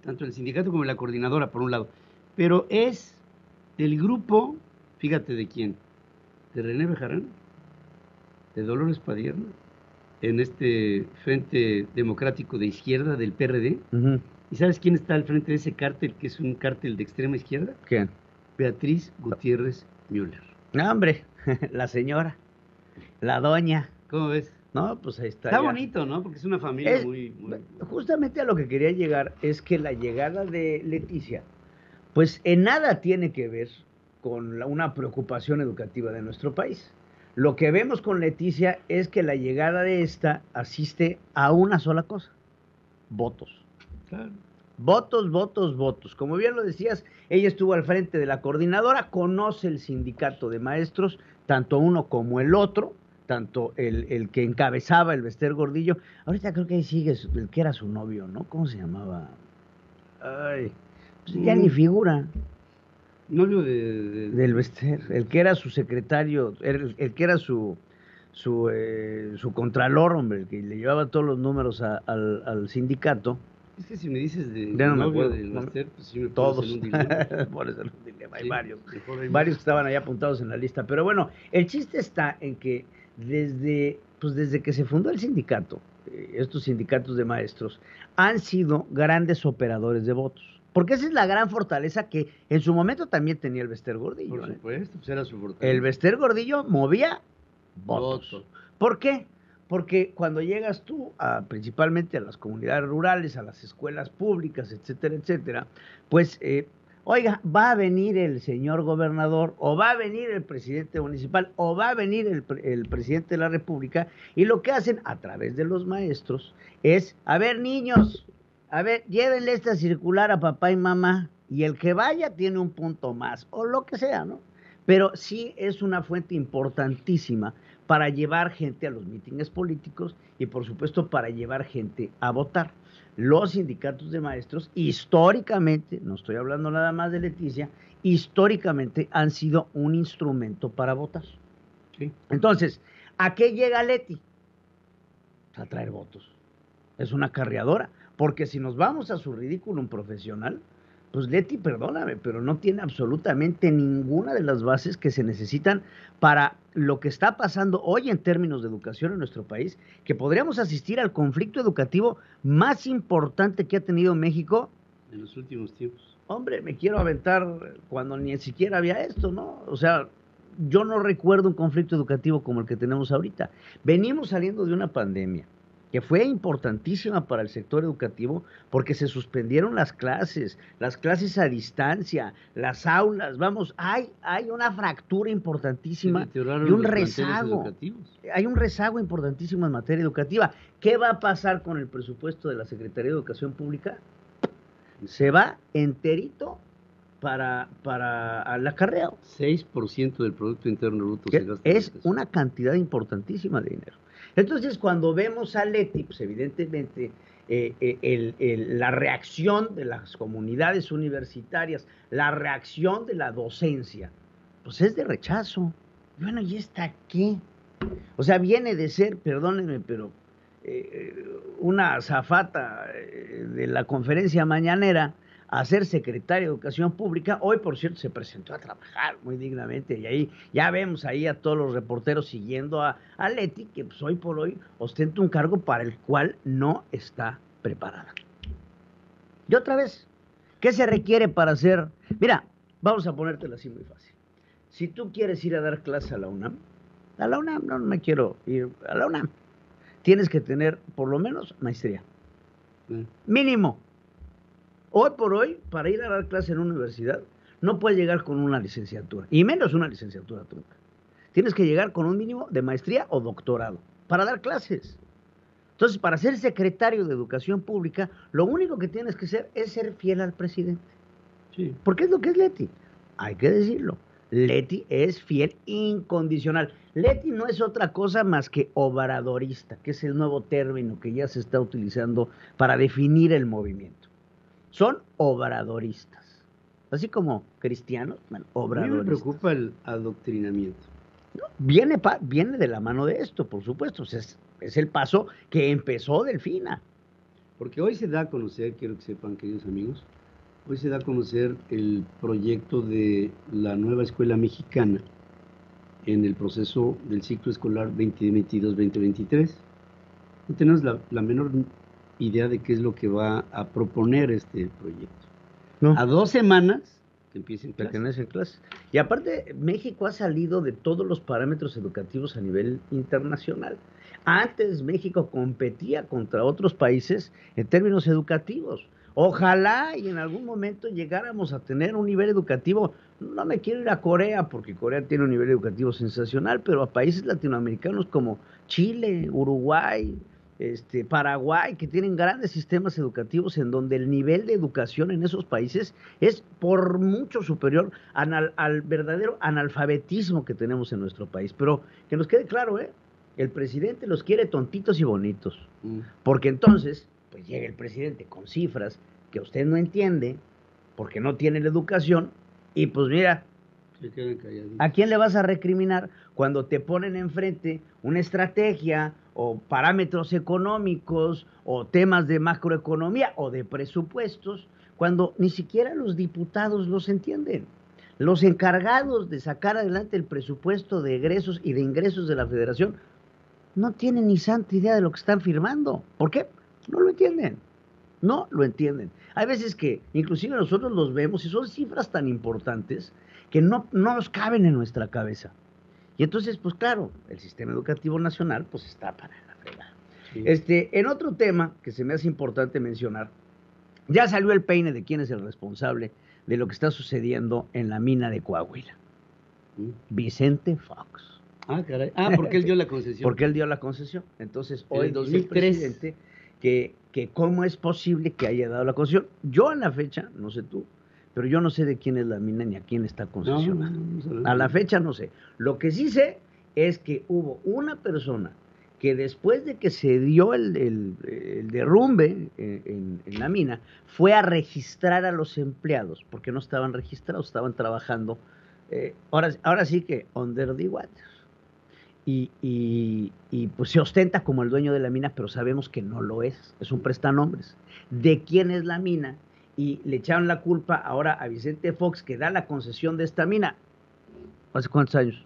Tanto el sindicato como la coordinadora, por un lado. Pero es del grupo, fíjate de quién, de René Bejarano, de Dolores Padierna, en este Frente Democrático de Izquierda del PRD. ¿Y sabes quién está al frente de ese cártel, que es un cártel de extrema izquierda? ¿Quién? Beatriz Gutiérrez Müller. No, hombre, la señora, la doña. ¿Cómo ves? No, pues ahí está. Está ya. bonito, ¿no? Porque es una familia muy... Justamente a lo que quería llegar es que la llegada de Leticia, pues en nada tiene que ver con una preocupación educativa de nuestro país. Lo que vemos con Leticia es que la llegada de esta asiste a una sola cosa: votos. Claro. Votos, votos, votos. Como bien lo decías, ella estuvo al frente de la coordinadora, conoce el sindicato de maestros, tanto uno como el otro, tanto el que encabezaba el Bester Gordillo. Ahorita creo que ahí sigue el que era su novio, ¿no? ¿Cómo se llamaba? Ay, pues ya ni figura. Novio del Bester, el que era su secretario, el que era su contralor, hombre, el que le llevaba todos los números al sindicato. Es que si me dices de Ya no me novio acuerdo. del Bester, pues sí me Todos. pones en un dilema. Por eso en un dilema. Hay Sí, varios. mejor hay Varios más. que estaban ahí apuntados en la lista. Pero bueno, el chiste está en que desde que se fundó el sindicato, estos sindicatos de maestros han sido grandes operadores de votos. Porque esa es la gran fortaleza que en su momento también tenía el Bester Gordillo. Por supuesto, pues era su fortaleza. El Bester Gordillo movía votos. Voto. ¿Por qué? Porque cuando llegas tú principalmente a las comunidades rurales, a las escuelas públicas, etcétera, etcétera, pues, oiga, va a venir el señor gobernador, o va a venir el presidente municipal, o va a venir el presidente de la República, y lo que hacen a través de los maestros es: a ver, niños, a ver, llévenle esta circular a papá y mamá, y el que vaya tiene un punto más, o lo que sea, ¿no? Pero sí es una fuente importantísima para llevar gente a los mítines políticos y, por supuesto, para llevar gente a votar. Los sindicatos de maestros, históricamente, no estoy hablando nada más de Leticia, históricamente han sido un instrumento para votar. Sí. Entonces, ¿a qué llega Leti? A traer votos. Es una acarreadora, porque si nos vamos a su ridículum profesional, pues Leti, perdóname, pero no tiene absolutamente ninguna de las bases que se necesitan para lo que está pasando hoy en términos de educación en nuestro país, que podríamos asistir al conflicto educativo más importante que ha tenido México En los últimos tiempos. Hombre, me quiero aventar cuando ni siquiera había esto, ¿no? O sea, yo no recuerdo un conflicto educativo como el que tenemos ahorita. Venimos saliendo de una pandemia que fue importantísima para el sector educativo porque se suspendieron las clases a distancia, las aulas, vamos, hay una fractura importantísima y un rezago. Hay un rezago importantísimo en materia educativa. ¿Qué va a pasar con el presupuesto de la Secretaría de Educación Pública? Se va enterito para el acarreo. 6% del Producto Interno Bruto Que se gasta. es una cantidad importantísima de dinero. Entonces, cuando vemos a Leti, pues evidentemente la reacción de las comunidades universitarias, la reacción de la docencia, pues es de rechazo. Bueno, ¿y esta qué? O sea, viene de ser, perdónenme, pero una azafata de la conferencia mañanera a ser secretaria de Educación Pública. Hoy, por cierto, se presentó a trabajar muy dignamente y ahí ya vemos ahí a todos los reporteros siguiendo a Leti, que pues hoy por hoy ostenta un cargo para el cual no está preparada. Y otra vez, ¿qué se requiere para hacer? Mira, vamos a ponértelo así muy fácil. Si tú quieres ir a dar clase a la UNAM, no me quiero ir a la UNAM, tienes que tener por lo menos maestría. Mínimo. Hoy por hoy, para ir a dar clase en una universidad, no puedes llegar con una licenciatura, y menos una licenciatura trunca. Tienes que llegar con un mínimo de maestría o doctorado para dar clases. Entonces, para ser secretario de Educación Pública, lo único que tienes que hacer es ser fiel al presidente. Sí. Porque es lo que es Leti. Hay que decirlo. Leti es fiel incondicional. Leti no es otra cosa más que obradorista, que es el nuevo término que ya se está utilizando para definir el movimiento. Son obradoristas. así como cristianos, bueno, obradoristas. A mí me preocupa el adoctrinamiento. No, viene de la mano de esto, por supuesto, o sea, es el paso que empezó Delfina. Porque hoy se da a conocer, quiero que sepan, queridos amigos, hoy se da a conocer el proyecto de la nueva escuela mexicana en el proceso del ciclo escolar 2022-2023. No tenemos la menor idea de qué es lo que va a proponer este proyecto. No. A 2 semanas que empiecen clases. Y aparte, México ha salido de todos los parámetros educativos a nivel internacional. Antes México competía contra otros países en términos educativos. Ojalá y en algún momento llegáramos a tener un nivel educativo. No me quiero ir a Corea, porque Corea tiene un nivel educativo sensacional, pero a países latinoamericanos como Chile, Uruguay, Paraguay, que tienen grandes sistemas educativos en donde el nivel de educación en esos países es por mucho superior al verdadero analfabetismo que tenemos en nuestro país. Pero que nos quede claro, el presidente los quiere tontitos y bonitos, porque entonces pues llega el presidente con cifras que usted no entiende, porque no tiene la educación, y pues mira, ¿a quién le vas a recriminar cuando te ponen enfrente una estrategia o parámetros económicos o temas de macroeconomía o de presupuestos, cuando ni siquiera los diputados los entienden? Los encargados de sacar adelante el presupuesto de egresos y de ingresos de la Federación no tienen ni santa idea de lo que están firmando. ¿Por qué? No lo entienden. No lo entienden. Hay veces que inclusive nosotros los vemos y son cifras tan importantes que no nos caben en nuestra cabeza. Y entonces, pues claro, el sistema educativo nacional pues está para la fregada. Sí. En otro tema que se me hace importante mencionar, ya salió el peine de quién es el responsable de lo que está sucediendo en la mina de Coahuila. Vicente Fox. Ah, caray. Ah, porque él dio la concesión. Porque él dio la concesión. Entonces, hoy dice el presidente que cómo es posible que haya dado la concesión. Yo a la fecha, no sé tú, pero yo no sé de quién es la mina ni a quién está concesionada. No, a la fecha no sé. Lo que sí sé es que hubo una persona que después de que se dio el derrumbe en la mina, fue a registrar a los empleados, porque no estaban registrados, estaban trabajando, ahora sí que under the water. Y pues se ostenta como el dueño de la mina, pero sabemos que no lo es un prestanombres. ¿De quién es la mina? Y le echaron la culpa ahora a Vicente Fox, que da la concesión de esta mina. ¿Hace cuántos años?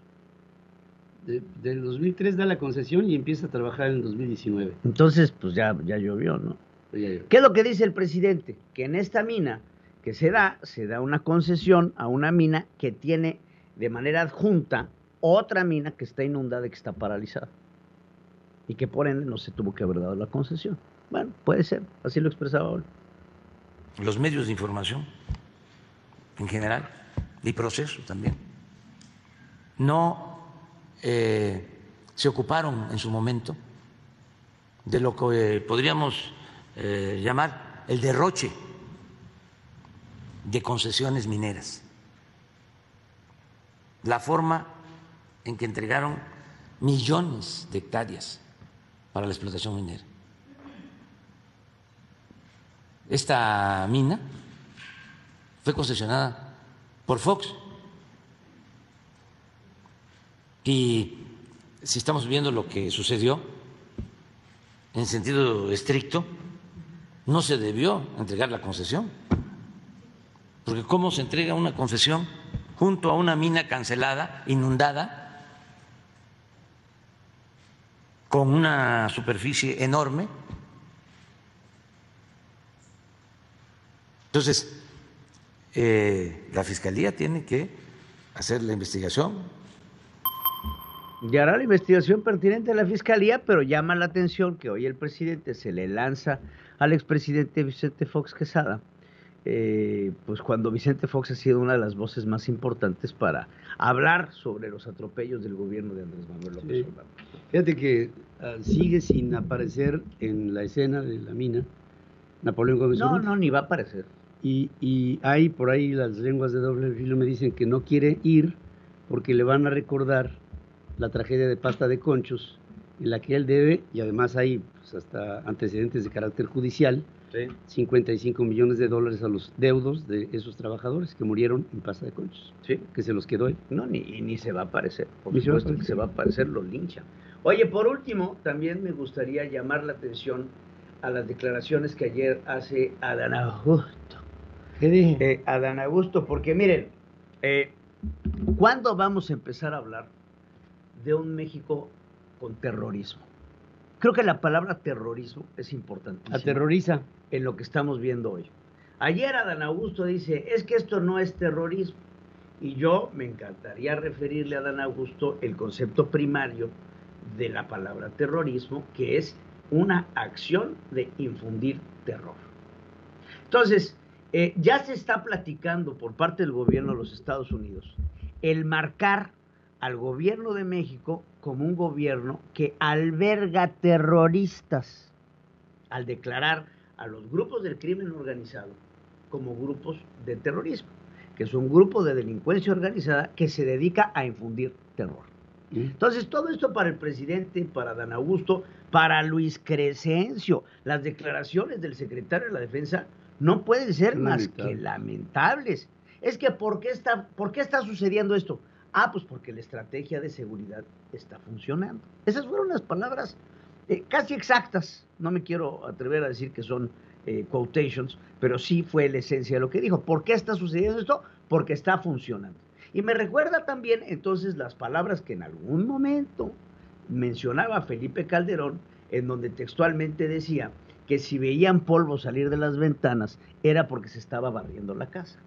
Del 2003 da la concesión y empieza a trabajar en el 2019. Entonces, pues ya llovió, ¿no? Ya llovió. ¿Qué es lo que dice el presidente? Que en esta mina que se da una concesión a una mina que tiene de manera adjunta otra mina que está inundada y que está paralizada. Y que por ende no se tuvo que haber dado la concesión. Bueno, puede ser, así lo expresaba ahora. Los medios de información, en general, y proceso también, no se ocuparon en su momento de lo que podríamos llamar el derroche de concesiones mineras. La forma en que entregaron millones de hectáreas para la explotación minera. Esta mina fue concesionada por Fox. Y si estamos viendo lo que sucedió, en sentido estricto, no se debió entregar la concesión. Porque ¿cómo se entrega una concesión junto a una mina cancelada, inundada, con una superficie enorme? Entonces, la Fiscalía tiene que hacer la investigación. Y hará la investigación pertinente a la Fiscalía, pero llama la atención que hoy el presidente se le lanza al expresidente Vicente Fox Quesada, pues cuando Vicente Fox ha sido una de las voces más importantes para hablar sobre los atropellos del gobierno de Andrés Manuel López Obrador. Fíjate que sigue sin aparecer en la escena de la mina Napoleón Gómez Urrutia. No, ni va a aparecer. Y hay por ahí las lenguas de doble filo me dicen que no quiere ir porque le van a recordar la tragedia de Pasta de Conchos, en la que él debe, y además hay pues, hasta antecedentes de carácter judicial, Sí. 55 millones de dólares a los deudos de esos trabajadores que murieron en Plaza de Conchos. Sí. Que se los quedó él. No, ni se va a aparecer. Por Ni se va a supuesto que se va a aparecer, lo linchan. Oye, por último, también me gustaría llamar la atención a las declaraciones que ayer hace Adán Augusto. ¿Qué dije? Adán Augusto, porque miren, ¿cuándo vamos a empezar a hablar de un México con terrorismo? Creo que la palabra terrorismo es importantísima. Aterroriza. En lo que estamos viendo hoy. Ayer Adán Augusto dice, es que esto no es terrorismo. Y yo me encantaría referirle a Adán Augusto el concepto primario de la palabra terrorismo, que es una acción de infundir terror. Entonces, ya se está platicando por parte del gobierno de los Estados Unidos el marcar al gobierno de México como un gobierno que alberga terroristas, al declarar a los grupos del crimen organizado como grupos de terrorismo, que es un grupo de delincuencia organizada que se dedica a infundir terror. Entonces, todo esto para el presidente, para Adán Augusto, para Luis Crescencio, las declaraciones del secretario de la Defensa no pueden ser más que lamentables. Es que, ¿por qué está sucediendo esto? Ah, pues porque la estrategia de seguridad está funcionando. Esas fueron las palabras casi exactas. No me quiero atrever a decir que son quotations, pero sí fue la esencia de lo que dijo. ¿Por qué está sucediendo esto? Porque está funcionando. Y me recuerda también entonces las palabras que en algún momento mencionaba Felipe Calderón, en donde textualmente decía que si veían polvo salir de las ventanas era porque se estaba barriendo la casa.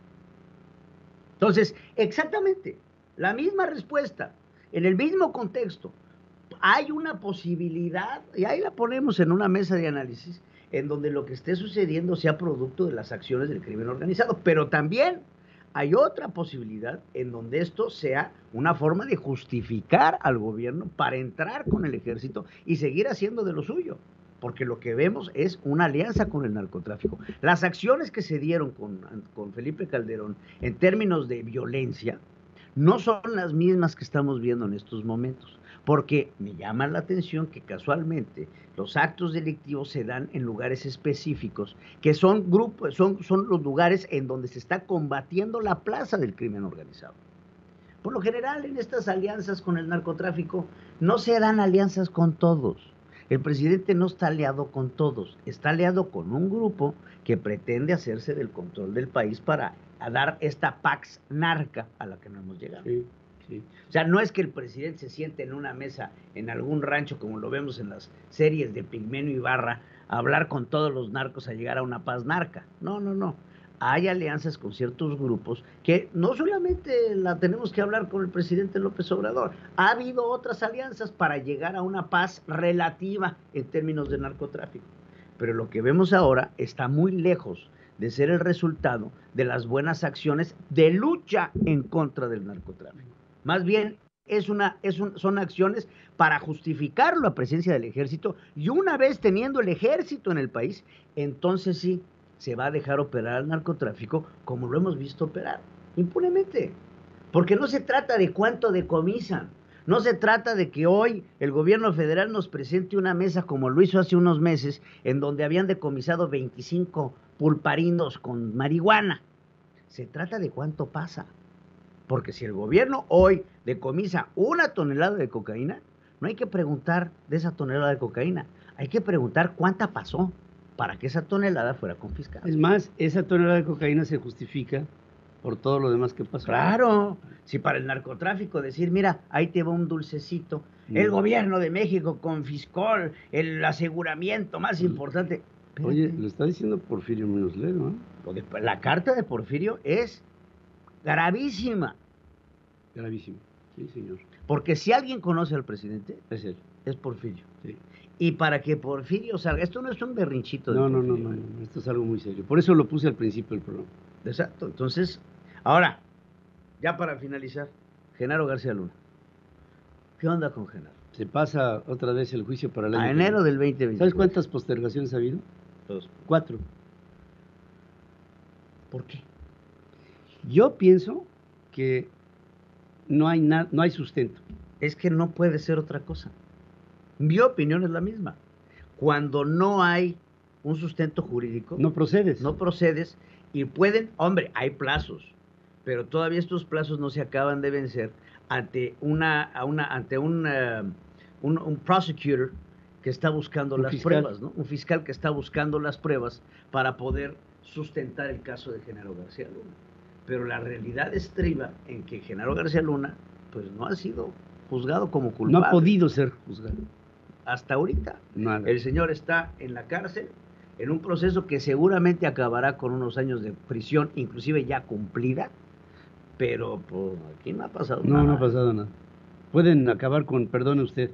Entonces, exactamente, la misma respuesta, en el mismo contexto. Hay una posibilidad, y ahí la ponemos en una mesa de análisis, en donde lo que esté sucediendo sea producto de las acciones del crimen organizado, pero también hay otra posibilidad en donde esto sea una forma de justificar al gobierno para entrar con el ejército y seguir haciendo de lo suyo, porque lo que vemos es una alianza con el narcotráfico. Las acciones que se dieron con Felipe Calderón en términos de violencia no son las mismas que estamos viendo en estos momentos, porque me llama la atención que casualmente los actos delictivos se dan en lugares específicos, que son grupos, son los lugares en donde se está combatiendo la plaza del crimen organizado. Por lo general, en estas alianzas con el narcotráfico, no se dan alianzas con todos. El presidente no está aliado con todos, está aliado con un grupo que pretende hacerse del control del país para dar esta pax narca a la que no hemos llegado. Sí. Sí. O sea, no es que el presidente se siente en una mesa en algún rancho, como lo vemos en las series de Pigmenio Ibarra, a hablar con todos los narcos a llegar a una paz narca. No, no, no. Hay alianzas con ciertos grupos que no solamente la tenemos que hablar con el presidente López Obrador, ha habido otras alianzas para llegar a una paz relativa en términos de narcotráfico. Pero lo que vemos ahora está muy lejos de ser el resultado de las buenas acciones de lucha en contra del narcotráfico. Más bien son acciones para justificar la presencia del ejército, y una vez teniendo el ejército en el país, entonces sí se va a dejar operar al narcotráfico como lo hemos visto operar, impunemente. Porque no se trata de cuánto decomisan, no se trata de que hoy el gobierno federal nos presente una mesa como lo hizo hace unos meses, en donde habían decomisado 25 pulparindos con marihuana. Se trata de cuánto pasa. Porque si el gobierno hoy decomisa 1 tonelada de cocaína, no hay que preguntar de esa tonelada de cocaína, hay que preguntar cuánta pasó para que esa tonelada fuera confiscada. Es más, esa tonelada de cocaína se justifica por todo lo demás que pasó. Claro, si para el narcotráfico decir, mira, ahí te va un dulcecito, el gobierno de México confiscó el aseguramiento más importante. Espérate. Oye, lo está diciendo Porfirio Muñoz Ledo, ¿eh? La carta de Porfirio es gravísima. Gravísimo, sí, señor. Porque si alguien conoce al presidente, es él. Es Porfirio. Sí. Y para que Porfirio salga, esto no es un berrinchito de No, Porfirio. no, esto es algo muy serio. Por eso lo puse al principio del programa. Exacto. Entonces, ahora, ya para finalizar, Genaro García Luna. ¿Qué onda con Genaro? Se pasa otra vez el juicio para el año. A enero del 2020. ¿Sabes cuántas postergaciones ha habido? 2. 4. ¿Por qué? Yo pienso que no hay sustento. Es que no puede ser otra cosa. Mi opinión es la misma. Cuando no hay un sustento jurídico, no procedes. No procedes y pueden, hombre, hay plazos, pero todavía estos plazos no se acaban de vencer ante un prosecutor que está buscando las pruebas, ¿no? Un fiscal que está buscando las pruebas para poder sustentar el caso de Genaro García Luna. Pero la realidad estriba en que Genaro García Luna pues no ha sido juzgado como culpable. No ha podido ser juzgado. Hasta ahorita. Nada. El señor está en la cárcel en un proceso que seguramente acabará con unos años de prisión, inclusive ya cumplida, pero pues aquí no ha pasado nada. No ha pasado nada. Pueden acabar con, perdone usted.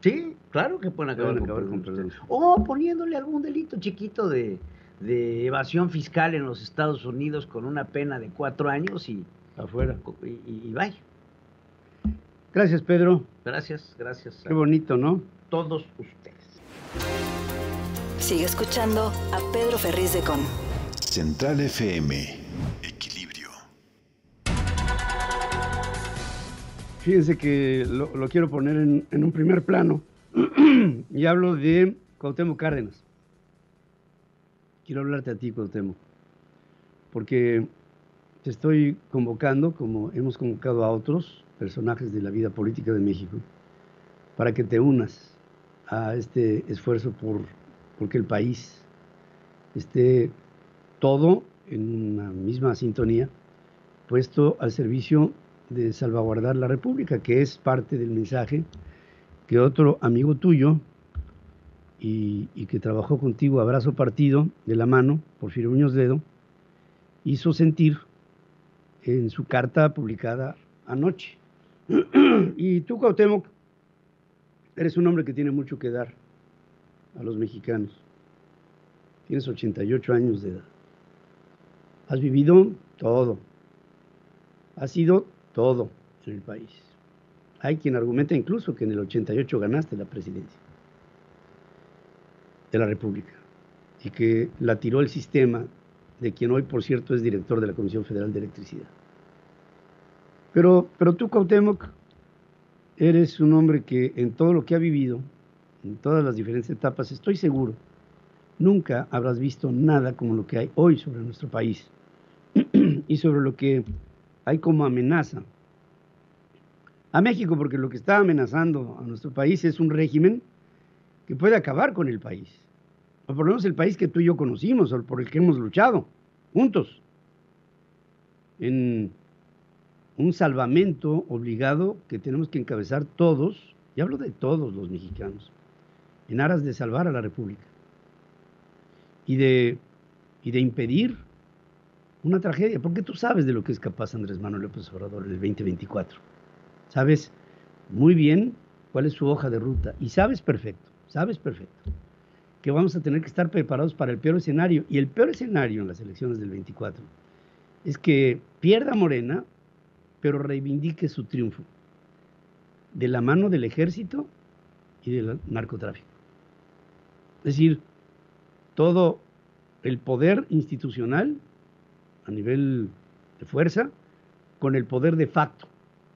Sí, claro que pueden acabar con perdón. O poniéndole algún delito chiquito de evasión fiscal en los Estados Unidos con una pena de 4 años y afuera. Y vaya. Gracias, Pedro. Gracias. Qué bonito, ¿no? Todos ustedes. Sigue escuchando a Pedro Ferriz de Con. Central FM. Equilibrio. Fíjense que lo quiero poner en un primer plano y hablo de Cuauhtémoc Cárdenas. Quiero hablarte a ti, Cuauhtémoc, porque te estoy convocando, como hemos convocado a otros personajes de la vida política de México, para que te unas a este esfuerzo porque el país esté todo en una misma sintonía, puesto al servicio de salvaguardar la República, que es parte del mensaje que otro amigo tuyo y que trabajó contigo a brazo partido, de la mano, Porfirio Muñoz Ledo, hizo sentir en su carta publicada anoche. Y tú, Cuauhtémoc, eres un hombre que tiene mucho que dar a los mexicanos. Tienes 88 años de edad. Has vivido todo. Has sido todo en el país. Hay quien argumenta incluso que en el 88 ganaste la presidencia de la República y que la tiró el sistema de quien hoy, por cierto, es director de la Comisión Federal de Electricidad. Pero tú, Cuauhtémoc, eres un hombre que en todo lo que ha vivido, en todas las diferentes etapas, estoy seguro, nunca habrás visto nada como lo que hay hoy sobre nuestro país y sobre lo que hay como amenaza a México, porque lo que está amenazando a nuestro país es un régimen que puede acabar con el país, o por lo menos el país que tú y yo conocimos, o por el que hemos luchado juntos, en un salvamento obligado que tenemos que encabezar todos, y hablo de todos los mexicanos, en aras de salvar a la República y de impedir una tragedia, porque tú sabes de lo que es capaz Andrés Manuel López Obrador en el 2024. Sabes muy bien cuál es su hoja de ruta y sabes perfecto que vamos a tener que estar preparados para el peor escenario, y el peor escenario en las elecciones del 24 es que pierda Morena, pero reivindique su triunfo de la mano del ejército y del narcotráfico. Es decir, todo el poder institucional a nivel de fuerza, con el poder de facto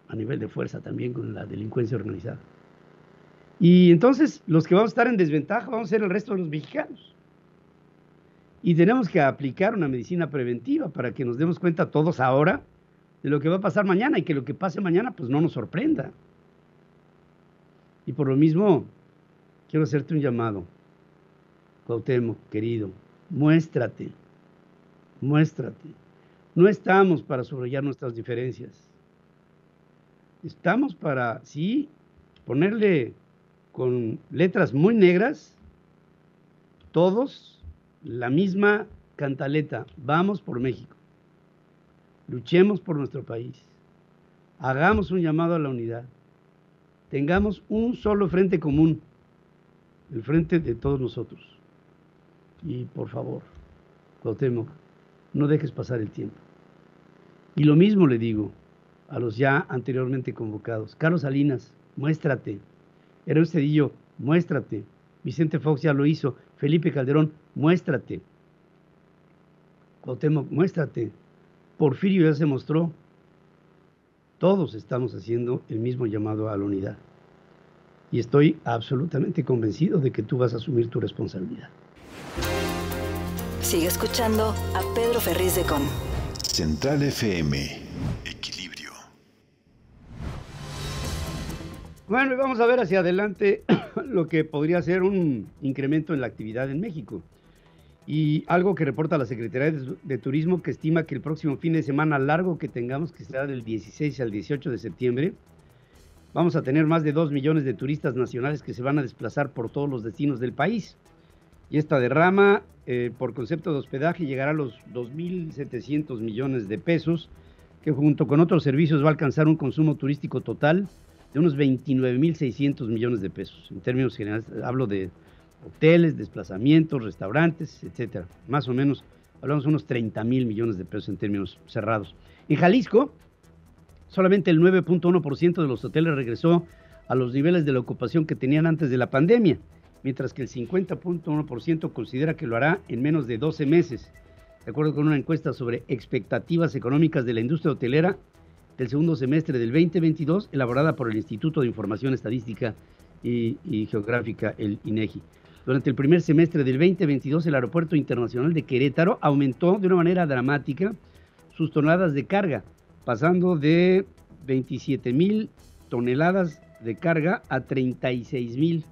a nivel de fuerza también con la delincuencia organizada. Y entonces los que vamos a estar en desventaja vamos a ser el resto de los mexicanos. Y tenemos que aplicar una medicina preventiva para que nos demos cuenta todos ahora de lo que va a pasar mañana, y que lo que pase mañana pues no nos sorprenda. Y por lo mismo quiero hacerte un llamado, Cuauhtémoc, querido, muéstrate. No estamos para subrayar nuestras diferencias. Estamos para, sí, ponerle con letras muy negras, todos la misma cantaleta: vamos por México. Luchemos por nuestro país. Hagamos un llamado a la unidad. Tengamos un solo frente común, el frente de todos nosotros. Y por favor, Cuauhtémoc, no dejes pasar el tiempo. Y lo mismo le digo a los ya anteriormente convocados. Carlos Salinas, muéstrate. Herón Cedillo, muéstrate. Vicente Fox ya lo hizo. Felipe Calderón, muéstrate. Cuauhtémoc, muéstrate. Porfirio ya se mostró. Todos estamos haciendo el mismo llamado a la unidad. y estoy absolutamente convencido de que tú vas a asumir tu responsabilidad. Sigue escuchando a Pedro Ferriz de Con. Central FM, equilibrio. Bueno, y vamos a ver hacia adelante lo que podría ser un incremento en la actividad en México. Y algo que reporta la Secretaría de Turismo, que estima que el próximo fin de semana largo que tengamos, que será del 16 al 18 de septiembre, vamos a tener más de 2 millones de turistas nacionales que se van a desplazar por todos los destinos del país. Y esta derrama, por concepto de hospedaje, llegará a los 2.700 millones de pesos, que junto con otros servicios va a alcanzar un consumo turístico total de unos 29.600 millones de pesos. En términos generales, hablo de hoteles, desplazamientos, restaurantes, etcétera. Más o menos, hablamos de unos 30.000 millones de pesos en términos cerrados. En Jalisco, solamente el 9.1% de los hoteles regresó a los niveles de la ocupación que tenían antes de la pandemia, mientras que el 50.1% considera que lo hará en menos de 12 meses. De acuerdo con una encuesta sobre expectativas económicas de la industria hotelera del segundo semestre del 2022, elaborada por el Instituto de Información Estadística y Geográfica, el INEGI. Durante el primer semestre del 2022, el Aeropuerto Internacional de Querétaro aumentó de una manera dramática sus toneladas de carga, pasando de 27,000 toneladas de carga a 36,000.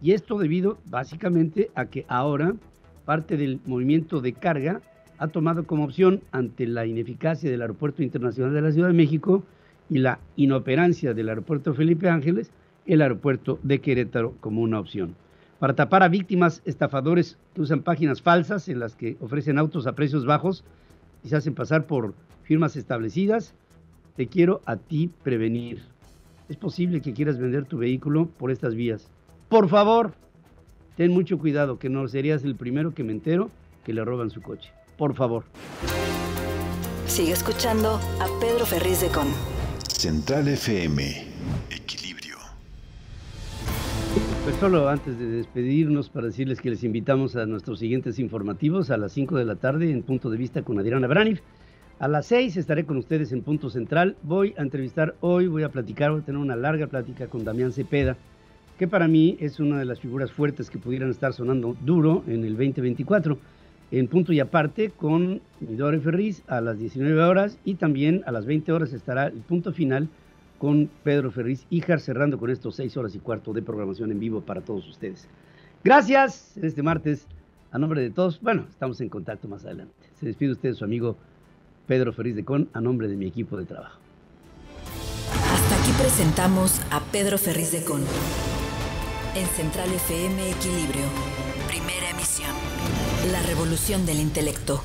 Y esto debido básicamente a que ahora parte del movimiento de carga ha tomado como opción, ante la ineficacia del Aeropuerto Internacional de la Ciudad de México y la inoperancia del Aeropuerto Felipe Ángeles, el Aeropuerto de Querétaro como una opción. Para tapar a víctimas estafadores que usan páginas falsas en las que ofrecen autos a precios bajos y se hacen pasar por firmas establecidas, te quiero a ti prevenir. Es posible que quieras vender tu vehículo por estas vías. Por favor, ten mucho cuidado, que no serías el primero que me entero que le roban su coche. Por favor. Sigue escuchando a Pedro Ferriz de Con. Central FM, equilibrio. Pues solo antes de despedirnos, para decirles que les invitamos a nuestros siguientes informativos a las 5 de la tarde en Punto de Vista con Adriana Braniff. A las 6 estaré con ustedes en Punto Central. Voy a entrevistar hoy, voy a tener una larga plática con Damián Cepeda, que para mí es una de las figuras fuertes que pudieran estar sonando duro en el 2024. En Punto y Aparte con Midore Ferriz a las 19 horas y también a las 20 horas estará el punto final con Pedro Ferriz Híjar, cerrando con estos 6 horas y cuarto de programación en vivo para todos ustedes. Gracias en este martes, a nombre de todos. Bueno, estamos en contacto más adelante. Se despide usted, su amigo Pedro Ferriz de Con, a nombre de mi equipo de trabajo. Hasta aquí presentamos a Pedro Ferriz de Con. En Central FM Equilibrio. Primera emisión. La revolución del intelecto.